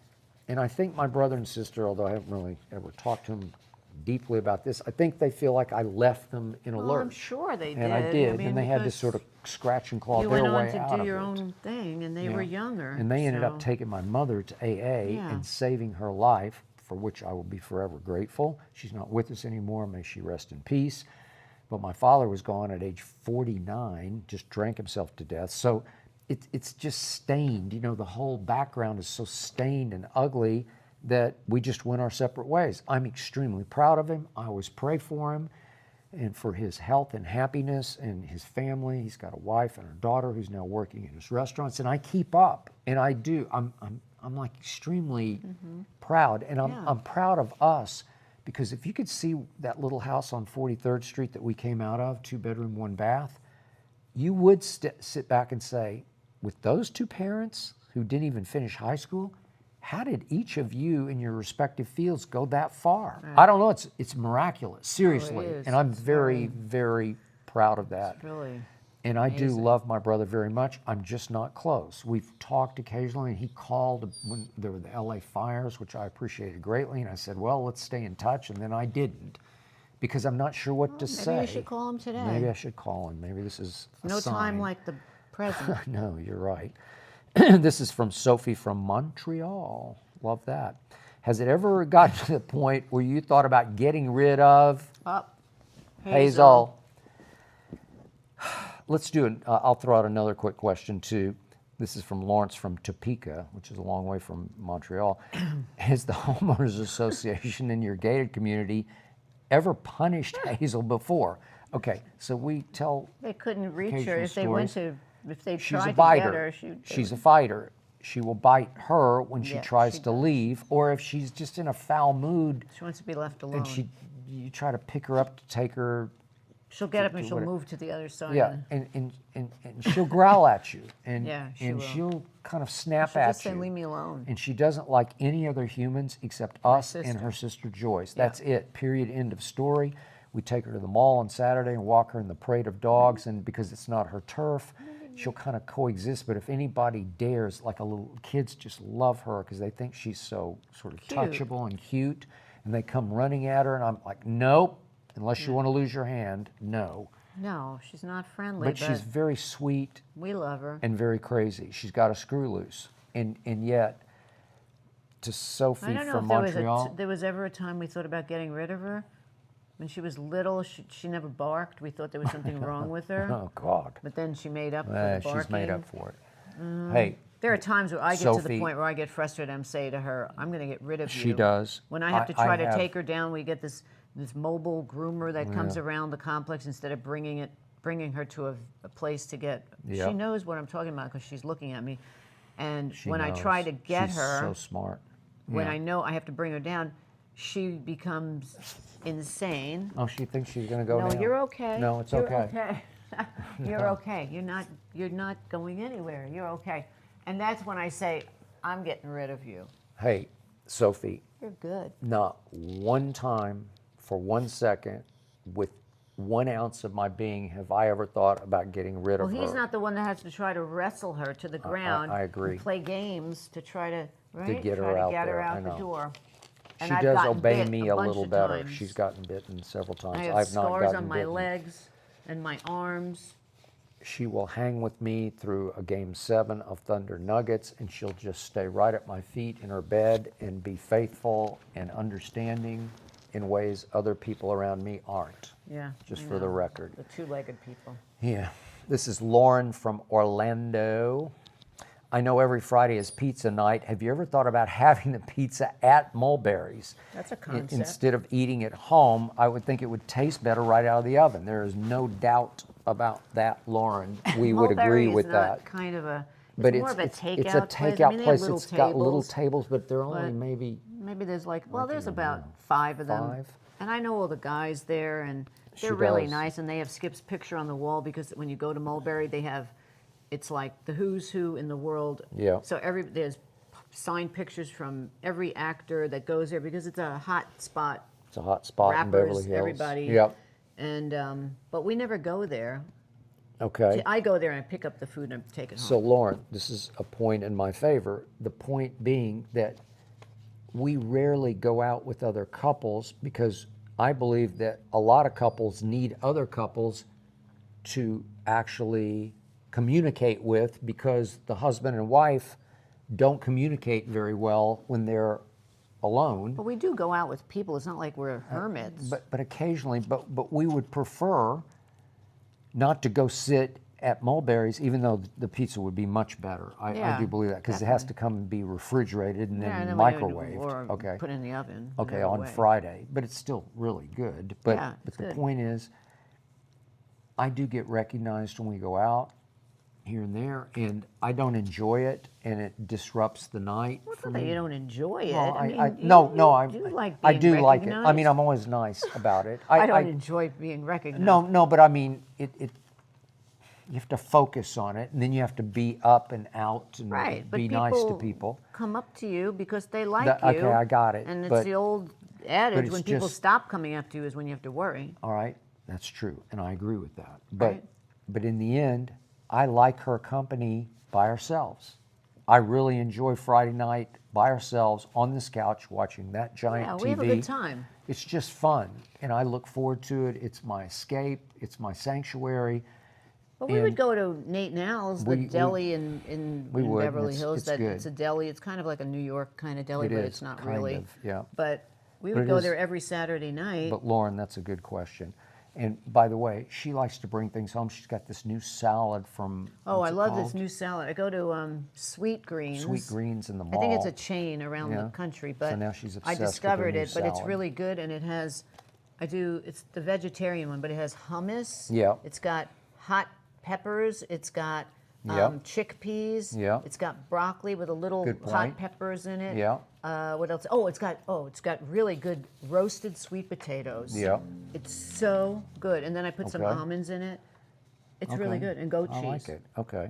[SPEAKER 1] I think my brother and sister, although I haven't really ever talked to them deeply about this, I think they feel like I left them in a
[SPEAKER 2] Well,
[SPEAKER 1] lurch.
[SPEAKER 2] I'm sure they did.
[SPEAKER 1] And I did,
[SPEAKER 2] mean,
[SPEAKER 1] and they had to
[SPEAKER 2] because
[SPEAKER 1] sort of scratch and claw
[SPEAKER 2] you
[SPEAKER 1] their
[SPEAKER 2] went
[SPEAKER 1] way
[SPEAKER 2] on to
[SPEAKER 1] out
[SPEAKER 2] do
[SPEAKER 1] of
[SPEAKER 2] your
[SPEAKER 1] it.
[SPEAKER 2] own thing, and they were
[SPEAKER 1] Yeah.
[SPEAKER 2] younger.
[SPEAKER 1] And they ended up
[SPEAKER 2] so-
[SPEAKER 1] taking my mother to AA
[SPEAKER 2] Yeah.
[SPEAKER 1] and saving her life, for which I will be forever grateful. She's not with us anymore. May she rest in peace. But my father was gone at age 49, just drank himself to death. So it's just stained. You know, the whole background is so stained and ugly that we just went our separate ways. I'm extremely proud of him. I always pray for him and for his health and happiness and his family. He's got a wife and a daughter who's now working in his restaurants, and I keep up, and I do. I'm like extremely proud, and
[SPEAKER 2] Yeah.
[SPEAKER 1] I'm proud of us because if you could see that little house on 43rd Street that we came out of, 2-bedroom, 1-bath, you would sit back and say, with those two parents who didn't even finish high school, how did each of you in your respective fields go that far? I don't know. It's miraculous, seriously.
[SPEAKER 2] is.
[SPEAKER 1] And I'm
[SPEAKER 2] It's
[SPEAKER 1] very, very proud of that.
[SPEAKER 2] It's really.
[SPEAKER 1] And I do
[SPEAKER 2] amazing.
[SPEAKER 1] love my brother very much. I'm just not close. We've talked occasionally, and he called when there were the LA fires, which I appreciated greatly. And I said, well, let's stay in touch. And then I didn't because I'm not sure what to say.
[SPEAKER 2] Maybe you should call him today.
[SPEAKER 1] Maybe I should call him. Maybe this is a
[SPEAKER 2] No
[SPEAKER 1] sign.
[SPEAKER 2] time like the present.
[SPEAKER 1] No, you're right. This is from Sophie from Montreal. Love that. Has it ever gotten to the point where you thought about getting rid of Hazel? Let's do it. I'll throw out another quick question too. This is from Lawrence from Topeka, which is a long way from Montreal. Has the homeowners association in your gated community ever punished Hazel before? Okay, so we tell
[SPEAKER 2] They couldn't reach her
[SPEAKER 1] occasional
[SPEAKER 2] if they went
[SPEAKER 1] stories.
[SPEAKER 2] to, if they
[SPEAKER 1] She's
[SPEAKER 2] tried
[SPEAKER 1] a
[SPEAKER 2] to
[SPEAKER 1] biter.
[SPEAKER 2] get her.
[SPEAKER 1] She's a fighter. She will bite her when she
[SPEAKER 2] Yeah,
[SPEAKER 1] tries
[SPEAKER 2] she
[SPEAKER 1] to
[SPEAKER 2] does.
[SPEAKER 1] leave, or if she's just in a foul mood
[SPEAKER 2] She wants to be left alone.
[SPEAKER 1] and you try to pick her up to take her.
[SPEAKER 2] She'll get up and
[SPEAKER 1] to
[SPEAKER 2] she'll
[SPEAKER 1] whatever.
[SPEAKER 2] move to the other side.
[SPEAKER 1] Yeah, and she'll growl at you, and
[SPEAKER 2] Yeah, she
[SPEAKER 1] and
[SPEAKER 2] will.
[SPEAKER 1] she'll kind of snap
[SPEAKER 2] She'll
[SPEAKER 1] at
[SPEAKER 2] just say,
[SPEAKER 1] you.
[SPEAKER 2] "Leave me alone."
[SPEAKER 1] And she doesn't like any other humans except us and
[SPEAKER 2] sister.
[SPEAKER 1] her sister Joyce.
[SPEAKER 2] Yeah.
[SPEAKER 1] That's it. Period. End of story. We take her to the mall on Saturday and walk her in the parade of dogs, and because it's not her turf, she'll kind of coexist. But if anybody dares, like a little, kids just love her because they think she's so sort of
[SPEAKER 2] Cute.
[SPEAKER 1] touchable and cute, and they come running at her, and I'm like, nope. Unless you want to lose your hand, no.
[SPEAKER 2] No, she's not friendly,
[SPEAKER 1] But she's very sweet
[SPEAKER 2] we love her.
[SPEAKER 1] and very crazy. She's got a screw loose, and yet, to Sophie
[SPEAKER 2] I don't know
[SPEAKER 1] from
[SPEAKER 2] if there
[SPEAKER 1] Montreal,
[SPEAKER 2] there was ever a time we thought about getting rid of her. When she was little, she never barked. We thought there was something wrong with her.
[SPEAKER 1] oh God,
[SPEAKER 2] But then she made up for the barking.
[SPEAKER 1] she's made up for it. Hey,
[SPEAKER 2] There are times where I get to the
[SPEAKER 1] Sophie-
[SPEAKER 2] point where I get frustrated and say to her, "I'm going to get rid of you."
[SPEAKER 1] she does.
[SPEAKER 2] When I have to try to
[SPEAKER 1] have-
[SPEAKER 2] take her down, we get this mobile groomer that comes around the complex instead of bringing her to a place to get.
[SPEAKER 1] Yep.
[SPEAKER 2] She knows what I'm talking about because she's looking at me. And
[SPEAKER 1] She
[SPEAKER 2] when I try
[SPEAKER 1] knows.
[SPEAKER 2] to get
[SPEAKER 1] She's
[SPEAKER 2] her,
[SPEAKER 1] so smart.
[SPEAKER 2] when
[SPEAKER 1] Yeah.
[SPEAKER 2] I know I have to bring her down, she becomes insane.
[SPEAKER 1] Oh, she thinks she's going to go
[SPEAKER 2] No,
[SPEAKER 1] down.
[SPEAKER 2] you're okay.
[SPEAKER 1] No, it's
[SPEAKER 2] You're
[SPEAKER 1] okay.
[SPEAKER 2] You're okay. You're not going anywhere. You're okay. And that's when I say, I'm getting rid of you.
[SPEAKER 1] Hey, Sophie,
[SPEAKER 2] You're good.
[SPEAKER 1] not one time for 1 second with 1 ounce of my being have I ever thought about getting rid
[SPEAKER 2] Well,
[SPEAKER 1] of her.
[SPEAKER 2] he's not the one that has to try to wrestle her to the ground.
[SPEAKER 1] I agree.
[SPEAKER 2] And play games to try to, right?
[SPEAKER 1] get her
[SPEAKER 2] try to
[SPEAKER 1] out
[SPEAKER 2] get
[SPEAKER 1] there,
[SPEAKER 2] her
[SPEAKER 1] I
[SPEAKER 2] out the
[SPEAKER 1] know.
[SPEAKER 2] door.
[SPEAKER 1] She
[SPEAKER 2] And I've
[SPEAKER 1] does
[SPEAKER 2] gotten
[SPEAKER 1] obey
[SPEAKER 2] bit
[SPEAKER 1] me
[SPEAKER 2] a
[SPEAKER 1] a
[SPEAKER 2] bunch
[SPEAKER 1] little
[SPEAKER 2] of
[SPEAKER 1] better.
[SPEAKER 2] times.
[SPEAKER 1] She's gotten bitten several times.
[SPEAKER 2] I have
[SPEAKER 1] I've not
[SPEAKER 2] scars
[SPEAKER 1] gotten
[SPEAKER 2] on my
[SPEAKER 1] bitten.
[SPEAKER 2] legs and my arms.
[SPEAKER 1] She will hang with me through a game 7 of Thunder Nuggets, and she'll just stay right at my feet in her bed and be faithful and understanding in ways other people around me aren't.
[SPEAKER 2] Yeah.
[SPEAKER 1] Just
[SPEAKER 2] I
[SPEAKER 1] for the
[SPEAKER 2] know.
[SPEAKER 1] record.
[SPEAKER 2] The two-legged people.
[SPEAKER 1] Yeah. This is Lauren from Orlando. I know every Friday is pizza night. Have you ever thought about having the pizza at Mulberry's?
[SPEAKER 2] That's a concept.
[SPEAKER 1] Instead of eating at home, I would think it would taste better right out of the oven. There is no doubt about that, Lauren. We would agree
[SPEAKER 2] Mulberry is
[SPEAKER 1] with
[SPEAKER 2] not
[SPEAKER 1] that.
[SPEAKER 2] Kind of a,
[SPEAKER 1] But
[SPEAKER 2] more of a takeout
[SPEAKER 1] it's a
[SPEAKER 2] place.
[SPEAKER 1] takeout
[SPEAKER 2] I mean, they have
[SPEAKER 1] place.
[SPEAKER 2] little
[SPEAKER 1] It's got little
[SPEAKER 2] tables,
[SPEAKER 1] tables, but they're only
[SPEAKER 2] but
[SPEAKER 1] maybe
[SPEAKER 2] maybe there's there's about 5 of them.
[SPEAKER 1] 5?
[SPEAKER 2] And I know all the guys there, and they're
[SPEAKER 1] She
[SPEAKER 2] really
[SPEAKER 1] does.
[SPEAKER 2] nice. And they have Skip's picture on the wall because when you go to Mulberry, they have, it's like the who's who in the world.
[SPEAKER 1] Yeah.
[SPEAKER 2] So there's signed pictures from every actor that goes there because it's a hot spot.
[SPEAKER 1] It's a hot spot in Beverly
[SPEAKER 2] Rappers,
[SPEAKER 1] Hills.
[SPEAKER 2] everybody.
[SPEAKER 1] Yep.
[SPEAKER 2] And but we never go there.
[SPEAKER 1] Okay.
[SPEAKER 2] I go there and I pick up the food and I take it home.
[SPEAKER 1] So, Lauren, this is a point in my favor. The point being that we rarely go out with other couples because I believe that a lot of couples need other couples to actually communicate with because the husband and wife don't communicate very well when they're alone.
[SPEAKER 2] But we do go out with people. It's not like we're hermits.
[SPEAKER 1] But occasionally, but we would prefer not to go sit at Mulberry's, even though the pizza would be much better. I
[SPEAKER 2] Yeah,
[SPEAKER 1] do believe that because it has to come and be refrigerated and
[SPEAKER 2] Yeah,
[SPEAKER 1] then
[SPEAKER 2] and then we do-
[SPEAKER 1] microwaved.
[SPEAKER 2] or
[SPEAKER 1] Okay.
[SPEAKER 2] put in the oven.
[SPEAKER 1] Okay,
[SPEAKER 2] whatever
[SPEAKER 1] on
[SPEAKER 2] way.
[SPEAKER 1] Friday, but it's still really good. But
[SPEAKER 2] Yeah,
[SPEAKER 1] but
[SPEAKER 2] it's
[SPEAKER 1] the
[SPEAKER 2] good.
[SPEAKER 1] point is, I do get recognized when we go out here and there, and I don't enjoy it, and it disrupts the night
[SPEAKER 2] Well, it's
[SPEAKER 1] for
[SPEAKER 2] not that
[SPEAKER 1] me.
[SPEAKER 2] you don't enjoy it.
[SPEAKER 1] Well,
[SPEAKER 2] I mean,
[SPEAKER 1] I
[SPEAKER 2] do like
[SPEAKER 1] I
[SPEAKER 2] being
[SPEAKER 1] do like it. I mean,
[SPEAKER 2] recognized.
[SPEAKER 1] I'm always nice about it.
[SPEAKER 2] I don't enjoy being recognized.
[SPEAKER 1] No, but I mean, you have to focus on it, and then you have to be up and out and
[SPEAKER 2] Right, but
[SPEAKER 1] be nice to people.
[SPEAKER 2] come up to you because they like
[SPEAKER 1] Okay,
[SPEAKER 2] you.
[SPEAKER 1] I got it,
[SPEAKER 2] And it's
[SPEAKER 1] but-
[SPEAKER 2] the old adage:
[SPEAKER 1] it's
[SPEAKER 2] when people
[SPEAKER 1] just-
[SPEAKER 2] stop coming up to you is when you have to worry.
[SPEAKER 1] All right, that's true, and I agree with that. But
[SPEAKER 2] Right.
[SPEAKER 1] but in the end, I like her company by ourselves. I really enjoy Friday night by ourselves on this couch watching that giant
[SPEAKER 2] Yeah,
[SPEAKER 1] TV.
[SPEAKER 2] we have a good time.
[SPEAKER 1] It's just fun, and I look forward to it. It's my escape. It's my sanctuary.
[SPEAKER 2] But we would go to Nate and Al's, the deli in
[SPEAKER 1] we would, and
[SPEAKER 2] Beverly
[SPEAKER 1] it's-
[SPEAKER 2] Hills.
[SPEAKER 1] it's
[SPEAKER 2] That
[SPEAKER 1] good.
[SPEAKER 2] it's a deli. It's kind of like a New York kind of deli,
[SPEAKER 1] It
[SPEAKER 2] but
[SPEAKER 1] is,
[SPEAKER 2] it's not
[SPEAKER 1] kind
[SPEAKER 2] really.
[SPEAKER 1] of, yeah.
[SPEAKER 2] But we
[SPEAKER 1] But
[SPEAKER 2] would
[SPEAKER 1] it
[SPEAKER 2] go
[SPEAKER 1] is-
[SPEAKER 2] there every Saturday night.
[SPEAKER 1] But Lauren, that's a good question. And by the way, she likes to bring things home. She's got this new salad from.
[SPEAKER 2] Oh,
[SPEAKER 1] what's
[SPEAKER 2] I
[SPEAKER 1] it
[SPEAKER 2] love this
[SPEAKER 1] called?
[SPEAKER 2] new salad. I go to Sweet Greens.
[SPEAKER 1] Sweet Greens in the
[SPEAKER 2] I
[SPEAKER 1] mall.
[SPEAKER 2] think it's a chain around
[SPEAKER 1] Yeah.
[SPEAKER 2] the country,
[SPEAKER 1] So
[SPEAKER 2] but
[SPEAKER 1] now she's
[SPEAKER 2] I
[SPEAKER 1] obsessed with her
[SPEAKER 2] discovered
[SPEAKER 1] new
[SPEAKER 2] it. But it's
[SPEAKER 1] salad.
[SPEAKER 2] really good, and it has. It's the vegetarian one, but it has hummus.
[SPEAKER 1] Yeah.
[SPEAKER 2] It's got hot peppers. It's got
[SPEAKER 1] Yep.
[SPEAKER 2] chickpeas.
[SPEAKER 1] Yeah.
[SPEAKER 2] It's got broccoli with a little
[SPEAKER 1] Good
[SPEAKER 2] hot
[SPEAKER 1] point.
[SPEAKER 2] peppers in it.
[SPEAKER 1] Yeah.
[SPEAKER 2] What else? It's got really good roasted sweet potatoes.
[SPEAKER 1] Yeah.
[SPEAKER 2] It's so good, and then I put some
[SPEAKER 1] Okay.
[SPEAKER 2] almonds in it. It's really
[SPEAKER 1] Okay.
[SPEAKER 2] good, and goat cheese.
[SPEAKER 1] I like it. Okay.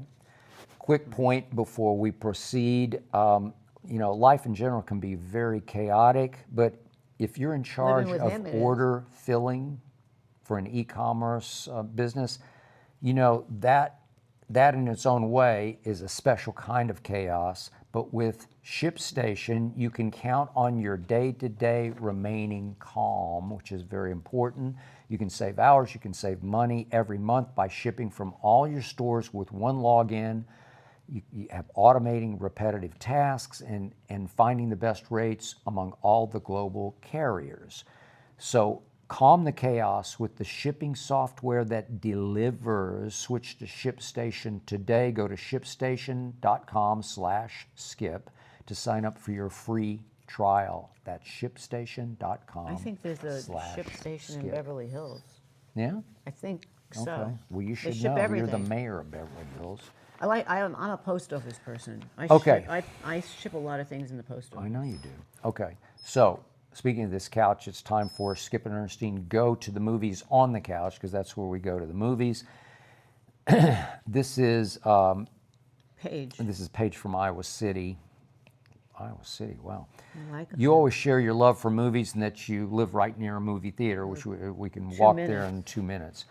[SPEAKER 1] Quick point before we proceed. Life in general can be very chaotic, but if you're in charge
[SPEAKER 2] with
[SPEAKER 1] of
[SPEAKER 2] him, it is.
[SPEAKER 1] order filling for an e-commerce business, that in its own way is a special kind of chaos. But with ShipStation, you can count on your day-to-day remaining calm, which is very important. You can save hours, you can save money every month by shipping from all your stores with one login. You have automating repetitive tasks and finding the best rates among all the global carriers. So calm the chaos with the shipping software that delivers. Switch to ShipStation today. Go to ShipStation.com/skip to sign up for your free trial. That's ShipStation.com.
[SPEAKER 2] I think there's a ship station in
[SPEAKER 1] skip.
[SPEAKER 2] Beverly Hills.
[SPEAKER 1] Yeah?
[SPEAKER 2] I think so.
[SPEAKER 1] Okay. Well, you
[SPEAKER 2] They
[SPEAKER 1] should
[SPEAKER 2] ship
[SPEAKER 1] know.
[SPEAKER 2] everything.
[SPEAKER 1] You're the mayor of Beverly Hills.
[SPEAKER 2] I'm a post office person.
[SPEAKER 1] Okay.
[SPEAKER 2] I ship a lot of things in the post office.
[SPEAKER 1] I know you do. Okay. So, speaking of this couch, it's time for Skip and Ernestine go to the movies on the couch, because that's where we go to the movies. This is Paige from Iowa City. Iowa City, wow.
[SPEAKER 2] I like it.
[SPEAKER 1] You always share your love for movies and that you live right near a movie theater, which we can walk there in 2 minutes.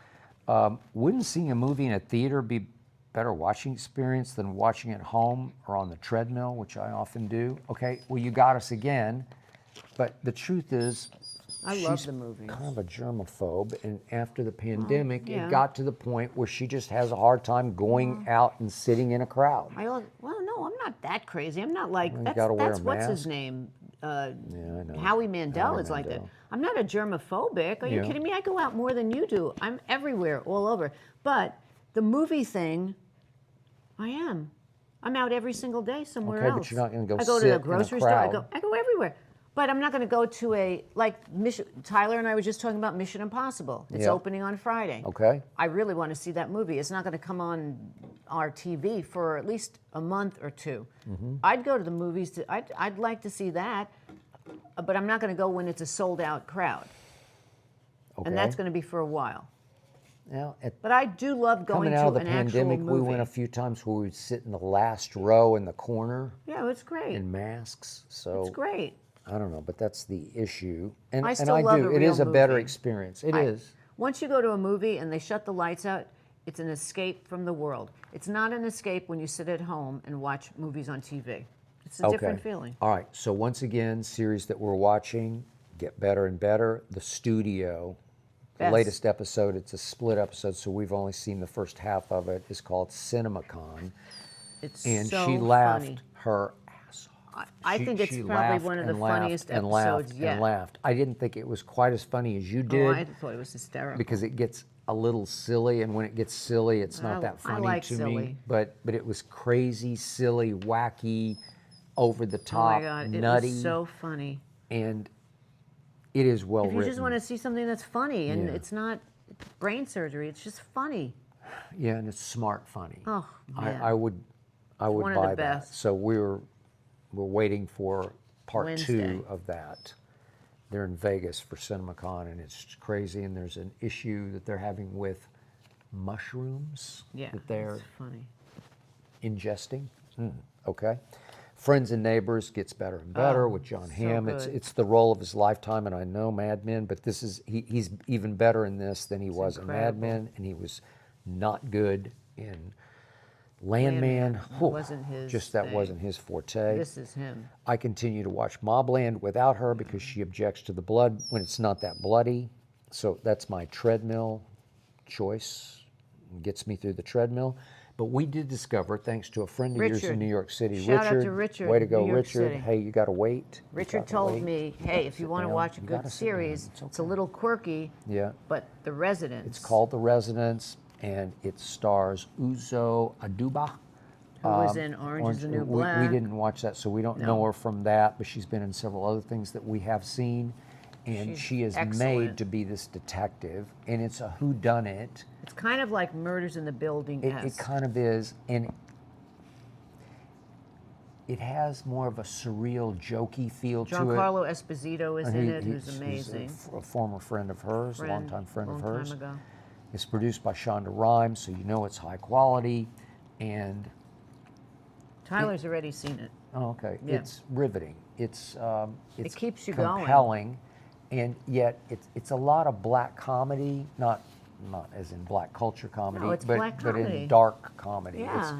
[SPEAKER 1] Wouldn't seeing a movie in a theater be better watching experience than watching at home or on the treadmill, which I often do? Okay, well, you got us again. But the truth is,
[SPEAKER 2] I love
[SPEAKER 1] she's
[SPEAKER 2] the movies.
[SPEAKER 1] kind of a germaphobe, and after the pandemic,
[SPEAKER 2] yeah.
[SPEAKER 1] it got to the point where she just has a hard time going out and sitting in a crowd.
[SPEAKER 2] No, I'm not that crazy. I'm not like
[SPEAKER 1] Well, you
[SPEAKER 2] that's
[SPEAKER 1] gotta wear a
[SPEAKER 2] what's his
[SPEAKER 1] mask.
[SPEAKER 2] name.
[SPEAKER 1] I know.
[SPEAKER 2] Howie Mandel
[SPEAKER 1] Howie
[SPEAKER 2] is like that.
[SPEAKER 1] Mandel.
[SPEAKER 2] I'm not a germaphobic. Are you
[SPEAKER 1] Yeah.
[SPEAKER 2] kidding me? I go out more than you do. I'm everywhere, all over. But the movie thing, I am. I'm out every single day somewhere
[SPEAKER 1] Okay,
[SPEAKER 2] else.
[SPEAKER 1] but you're not gonna go
[SPEAKER 2] I go
[SPEAKER 1] sit
[SPEAKER 2] to
[SPEAKER 1] in
[SPEAKER 2] the
[SPEAKER 1] a
[SPEAKER 2] grocery store. I
[SPEAKER 1] crowd.
[SPEAKER 2] go everywhere. But I'm not going to go to Tyler and I were just talking about Mission Impossible. It's
[SPEAKER 1] Yeah.
[SPEAKER 2] opening on Friday.
[SPEAKER 1] Okay.
[SPEAKER 2] I really want to see that movie. It's not going to come on our TV for at least a month or two.
[SPEAKER 1] Mm-hmm.
[SPEAKER 2] I'd go to the movies. I'd like to see that, but I'm not going to go when it's a sold-out crowd.
[SPEAKER 1] Okay.
[SPEAKER 2] And that's going to be for a while.
[SPEAKER 1] Now,
[SPEAKER 2] But I do love going
[SPEAKER 1] coming
[SPEAKER 2] to
[SPEAKER 1] out of the
[SPEAKER 2] an actual
[SPEAKER 1] pandemic,
[SPEAKER 2] movie.
[SPEAKER 1] we went a few times where we'd sit in the last row in the corner
[SPEAKER 2] Yeah, it's great.
[SPEAKER 1] in masks. So
[SPEAKER 2] It's great.
[SPEAKER 1] I don't know, but that's the issue. And
[SPEAKER 2] I
[SPEAKER 1] and
[SPEAKER 2] still
[SPEAKER 1] I
[SPEAKER 2] love
[SPEAKER 1] do.
[SPEAKER 2] a
[SPEAKER 1] It
[SPEAKER 2] real
[SPEAKER 1] is a better
[SPEAKER 2] movie.
[SPEAKER 1] experience. It is.
[SPEAKER 2] Once you go to a movie and they shut the lights out, it's an escape from the world. It's not an escape when you sit at home and watch movies on TV. It's a different feeling.
[SPEAKER 1] All right. So once again, series that we're watching get better and better. The Studio, the
[SPEAKER 2] Best.
[SPEAKER 1] latest episode. It's a split episode, so we've only seen the first half of it. Is called CinemaCon,
[SPEAKER 2] It's
[SPEAKER 1] and
[SPEAKER 2] so
[SPEAKER 1] she laughed
[SPEAKER 2] funny.
[SPEAKER 1] her ass off.
[SPEAKER 2] I think it's
[SPEAKER 1] she
[SPEAKER 2] probably
[SPEAKER 1] laughed
[SPEAKER 2] one of the
[SPEAKER 1] and laughed
[SPEAKER 2] funniest
[SPEAKER 1] and laughed
[SPEAKER 2] episodes yet.
[SPEAKER 1] And laughed. I didn't think it was quite as funny as you
[SPEAKER 2] Oh,
[SPEAKER 1] did.
[SPEAKER 2] I thought it was hysterical.
[SPEAKER 1] Because it gets a little silly, and when it gets silly, it's not that
[SPEAKER 2] I
[SPEAKER 1] funny
[SPEAKER 2] like
[SPEAKER 1] to
[SPEAKER 2] silly.
[SPEAKER 1] me. But it was crazy, silly, wacky, over the
[SPEAKER 2] Oh
[SPEAKER 1] top,
[SPEAKER 2] my God,
[SPEAKER 1] nutty,
[SPEAKER 2] it was so funny.
[SPEAKER 1] and it is well
[SPEAKER 2] If you
[SPEAKER 1] written.
[SPEAKER 2] just want to see something that's funny and
[SPEAKER 1] Yeah.
[SPEAKER 2] it's not brain surgery, it's just funny.
[SPEAKER 1] Yeah, and it's smart funny.
[SPEAKER 2] Oh, man.
[SPEAKER 1] I would
[SPEAKER 2] one of the
[SPEAKER 1] buy that.
[SPEAKER 2] best.
[SPEAKER 1] So we're waiting for part
[SPEAKER 2] Wednesday.
[SPEAKER 1] 2 of that. They're in Vegas for CinemaCon, and it's crazy. And there's an issue that they're having with mushrooms
[SPEAKER 2] Yeah,
[SPEAKER 1] that they're
[SPEAKER 2] it's funny.
[SPEAKER 1] ingesting. Okay. Friends and Neighbors gets better and better
[SPEAKER 2] Oh,
[SPEAKER 1] with John
[SPEAKER 2] so
[SPEAKER 1] Hamm.
[SPEAKER 2] good.
[SPEAKER 1] It's the role of his lifetime, and I know Mad Men, but this is he's even better in this than he was in Mad
[SPEAKER 2] incredible.
[SPEAKER 1] Men, and he was not good in Landman.
[SPEAKER 2] That wasn't his
[SPEAKER 1] That
[SPEAKER 2] thing.
[SPEAKER 1] wasn't his forte.
[SPEAKER 2] This is him.
[SPEAKER 1] I continue to watch Mobland without her because she objects to the blood when it's not that bloody. So that's my treadmill choice. gets me through the treadmill. But we did discover, thanks to a friend of yours
[SPEAKER 2] Richard.
[SPEAKER 1] in New York City,
[SPEAKER 2] Shout out to Richard,
[SPEAKER 1] way to go,
[SPEAKER 2] New York
[SPEAKER 1] Richard.
[SPEAKER 2] City.
[SPEAKER 1] Hey, you got to wait. You
[SPEAKER 2] Richard
[SPEAKER 1] gotta
[SPEAKER 2] told
[SPEAKER 1] wait.
[SPEAKER 2] me, hey, if you
[SPEAKER 1] Sit
[SPEAKER 2] want to
[SPEAKER 1] down.
[SPEAKER 2] watch a
[SPEAKER 1] You
[SPEAKER 2] good
[SPEAKER 1] gotta sit down.
[SPEAKER 2] series,
[SPEAKER 1] It's
[SPEAKER 2] it's a
[SPEAKER 1] okay.
[SPEAKER 2] little quirky,
[SPEAKER 1] Yeah.
[SPEAKER 2] but The Residence.
[SPEAKER 1] It's called The Residence, and it stars Uzo Aduba.
[SPEAKER 2] Who was in Orange is the New Black.
[SPEAKER 1] We didn't watch that, so we don't know her from that, but she's been in several other things that we have seen. And
[SPEAKER 2] She's
[SPEAKER 1] she is
[SPEAKER 2] excellent.
[SPEAKER 1] made to be this detective, and it's a whodunit.
[SPEAKER 2] It's kind of like Murders in the Building.
[SPEAKER 1] It kind of is, and it has more of a surreal, jokey feel to it.
[SPEAKER 2] Giancarlo Esposito is
[SPEAKER 1] And
[SPEAKER 2] in it, who's
[SPEAKER 1] he's
[SPEAKER 2] amazing.
[SPEAKER 1] a former friend of hers, a longtime friend of hers.
[SPEAKER 2] Long time ago.
[SPEAKER 1] It's produced by Shonda Rhimes, so you know it's high quality. And
[SPEAKER 2] Tyler's already seen it.
[SPEAKER 1] oh, okay,
[SPEAKER 2] Yeah.
[SPEAKER 1] it's riveting. It's
[SPEAKER 2] keeps you going.
[SPEAKER 1] compelling, and yet it's a lot of black comedy, not as in black culture comedy,
[SPEAKER 2] No, it's
[SPEAKER 1] but
[SPEAKER 2] black
[SPEAKER 1] but
[SPEAKER 2] comedy.
[SPEAKER 1] in dark comedy.
[SPEAKER 2] Yeah.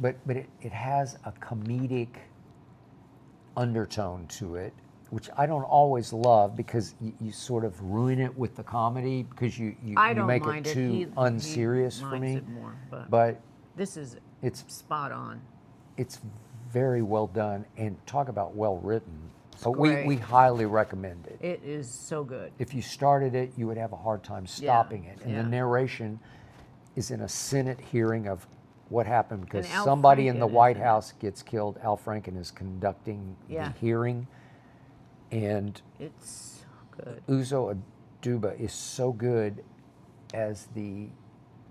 [SPEAKER 1] But it has a comedic undertone to it, which I don't always love because you sort of ruin it with the comedy because you
[SPEAKER 2] I don't
[SPEAKER 1] make
[SPEAKER 2] mind
[SPEAKER 1] it
[SPEAKER 2] it.
[SPEAKER 1] too
[SPEAKER 2] He
[SPEAKER 1] unserious for
[SPEAKER 2] minds
[SPEAKER 1] me.
[SPEAKER 2] it more,
[SPEAKER 1] But
[SPEAKER 2] this is
[SPEAKER 1] it's
[SPEAKER 2] spot on.
[SPEAKER 1] it's very well done, and talk about well written. So
[SPEAKER 2] great.
[SPEAKER 1] we highly recommend it.
[SPEAKER 2] It is so good.
[SPEAKER 1] If you started it, you would have a hard time stopping it. And
[SPEAKER 2] yeah.
[SPEAKER 1] the narration is in a Senate hearing of what happened because
[SPEAKER 2] And Al
[SPEAKER 1] somebody in the
[SPEAKER 2] Franken is
[SPEAKER 1] White
[SPEAKER 2] in it.
[SPEAKER 1] House gets killed. Al Franken is conducting
[SPEAKER 2] Yeah.
[SPEAKER 1] the hearing, and
[SPEAKER 2] It's so good.
[SPEAKER 1] Uzo Aduba is so good as the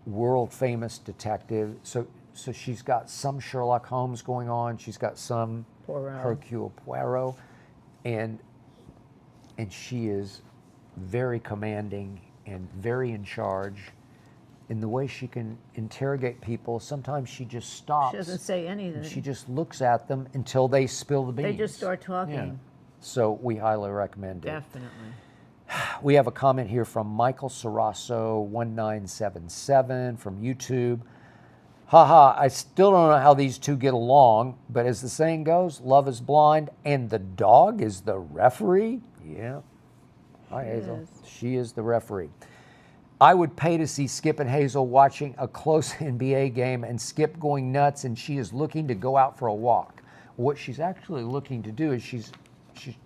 [SPEAKER 1] world famous detective. So she's got some Sherlock Holmes going on. She's got some
[SPEAKER 2] Poirot.
[SPEAKER 1] Hercule Poirot, and she is very commanding and very in charge in the way she can interrogate people. Sometimes she just stops.
[SPEAKER 2] She doesn't say anything.
[SPEAKER 1] and she just looks at them until they spill the beans.
[SPEAKER 2] They just start talking.
[SPEAKER 1] Yeah. So we highly recommend it.
[SPEAKER 2] Definitely.
[SPEAKER 1] We have a comment here from Michael Sarasso 1977 from YouTube. Haha, I still don't know how these two get along, but as the saying goes, love is blind and the dog is the referee? Yeah. Hi, Hazel. She is the referee. I would pay to see Skip and Hazel watching a close NBA game and Skip going nuts and she is looking to go out for a walk. What she's actually looking to do is she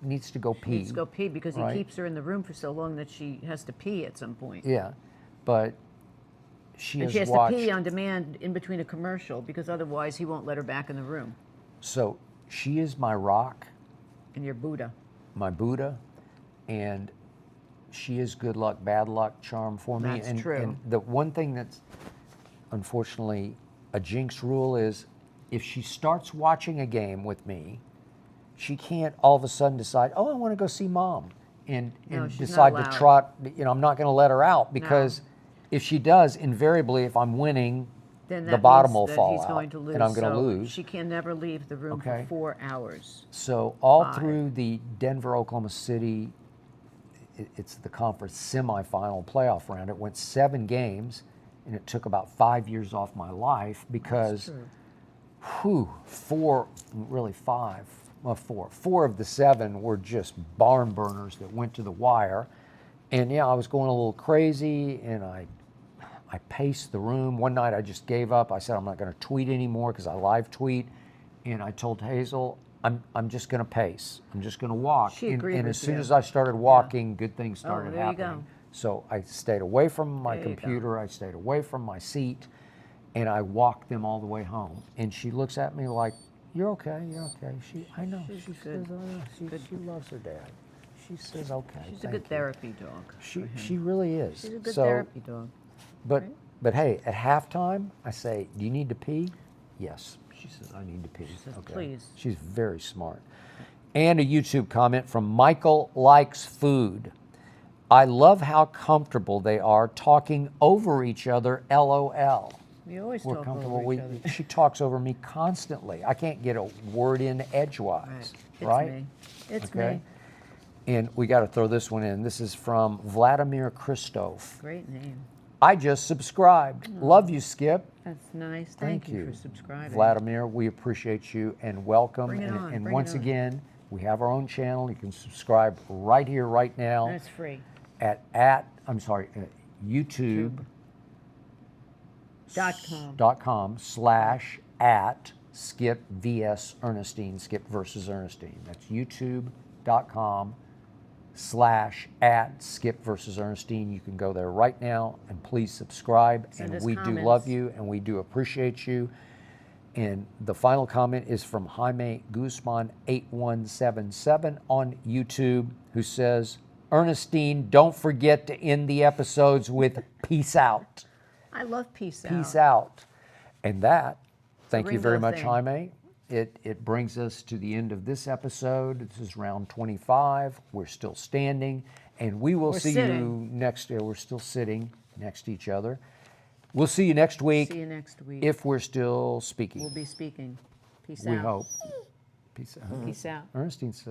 [SPEAKER 1] needs to go pee.
[SPEAKER 2] She needs to go pee because
[SPEAKER 1] right?
[SPEAKER 2] he keeps her in the room for so long that she has to pee at some point.
[SPEAKER 1] Yeah, but she
[SPEAKER 2] And
[SPEAKER 1] has
[SPEAKER 2] she has
[SPEAKER 1] watched.
[SPEAKER 2] to pee on demand in between a commercial because otherwise he won't let her back in the room.
[SPEAKER 1] So she is my rock,
[SPEAKER 2] And you're Buddha.
[SPEAKER 1] my Buddha, and she is good luck, bad luck, charm for me.
[SPEAKER 2] That's
[SPEAKER 1] and,
[SPEAKER 2] true.
[SPEAKER 1] And the one thing that's unfortunately a jinx rule is if she starts watching a game with me, she can't all of a sudden decide, oh, I want to go see mom, and
[SPEAKER 2] No, she's not
[SPEAKER 1] decide to
[SPEAKER 2] allowed.
[SPEAKER 1] trot. I'm not going to let her out because if she does, invariably, if I'm winning,
[SPEAKER 2] Then
[SPEAKER 1] the
[SPEAKER 2] that
[SPEAKER 1] bottom
[SPEAKER 2] means
[SPEAKER 1] will
[SPEAKER 2] that
[SPEAKER 1] fall
[SPEAKER 2] he's
[SPEAKER 1] out,
[SPEAKER 2] going to lose.
[SPEAKER 1] and I'm going to
[SPEAKER 2] So
[SPEAKER 1] lose.
[SPEAKER 2] She can never leave the room
[SPEAKER 1] Okay.
[SPEAKER 2] for 4 hours.
[SPEAKER 1] So all
[SPEAKER 2] 5.
[SPEAKER 1] through the Denver, Oklahoma City, it's the conference semifinal playoff round. It went 7 games, and it took about 5 years off my life because, four of the 7 were just barn burners that went to the wire. And yeah, I was going a little crazy, and I paced the room. One night I just gave up. I said I'm not going to tweet anymore because I live tweet, and I told Hazel I'm just going to pace. I'm just going to walk.
[SPEAKER 2] She agreed
[SPEAKER 1] and
[SPEAKER 2] with
[SPEAKER 1] as soon
[SPEAKER 2] you.
[SPEAKER 1] as I started walking, good things started
[SPEAKER 2] there you
[SPEAKER 1] happening.
[SPEAKER 2] go.
[SPEAKER 1] So I stayed away from my
[SPEAKER 2] There you go.
[SPEAKER 1] computer. I stayed away from my seat, and I walked them all the way home. And she looks at me like, "You're okay. You're okay." I know.
[SPEAKER 2] She's
[SPEAKER 1] She
[SPEAKER 2] good.
[SPEAKER 1] says, "Oh, yeah." She loves her dad. She says, "Okay."
[SPEAKER 2] She's a
[SPEAKER 1] thank
[SPEAKER 2] good
[SPEAKER 1] you."
[SPEAKER 2] therapy dog.
[SPEAKER 1] She really is.
[SPEAKER 2] She's a good
[SPEAKER 1] So,
[SPEAKER 2] therapy dog.
[SPEAKER 1] But hey, at halftime, I say, "Do you need to pee?" Yes. She says, "I need to pee." She
[SPEAKER 2] says, "Please."
[SPEAKER 1] She's very smart. And a YouTube comment from Michael Likes Food. I love how comfortable they are talking over each other. LOL.
[SPEAKER 2] We always
[SPEAKER 1] We're
[SPEAKER 2] talk
[SPEAKER 1] comfortable.
[SPEAKER 2] over each other.
[SPEAKER 1] She talks over me constantly. I can't get a word in edgewise.
[SPEAKER 2] It's
[SPEAKER 1] Right?
[SPEAKER 2] me. It's
[SPEAKER 1] Okay.
[SPEAKER 2] me.
[SPEAKER 1] And we got to throw this one in. This is from Vladimir Christoph.
[SPEAKER 2] Great name.
[SPEAKER 1] I just subscribed. Love you, Skip.
[SPEAKER 2] That's nice. Thank you for subscribing.
[SPEAKER 1] Vladimir, we appreciate you and welcome.
[SPEAKER 2] Bring it on,
[SPEAKER 1] and
[SPEAKER 2] bring it
[SPEAKER 1] once
[SPEAKER 2] on.
[SPEAKER 1] again, we have our own channel. You can subscribe right here, right now
[SPEAKER 2] That's free.
[SPEAKER 1] at YouTube. youtube.com/@Skip vs Ernestine, Skip versus Ernestine. That's youtube.com/@Skip versus Ernestine. You can go there right now and please subscribe.
[SPEAKER 2] Send
[SPEAKER 1] And
[SPEAKER 2] us
[SPEAKER 1] we do
[SPEAKER 2] comments.
[SPEAKER 1] love you and we do appreciate you. And the final comment is from Jaime Guzman 8177 on YouTube, who says, Ernestine, don't forget to end the episodes with peace out.
[SPEAKER 2] I love peace out.
[SPEAKER 1] Peace out. And that, thank you very
[SPEAKER 2] Ringo
[SPEAKER 1] much,
[SPEAKER 2] thing.
[SPEAKER 1] Jaime. It brings us to the end of this episode. This is round 25. We're still standing. And we will
[SPEAKER 2] We're
[SPEAKER 1] see
[SPEAKER 2] sitting.
[SPEAKER 1] you next year. We're still sitting next to each other. We'll see you next week.
[SPEAKER 2] See you next week.
[SPEAKER 1] If we're still speaking.
[SPEAKER 2] We'll be speaking. Peace
[SPEAKER 1] We
[SPEAKER 2] out.
[SPEAKER 1] hope. Peace out.
[SPEAKER 2] Peace out.
[SPEAKER 1] Ernestine says.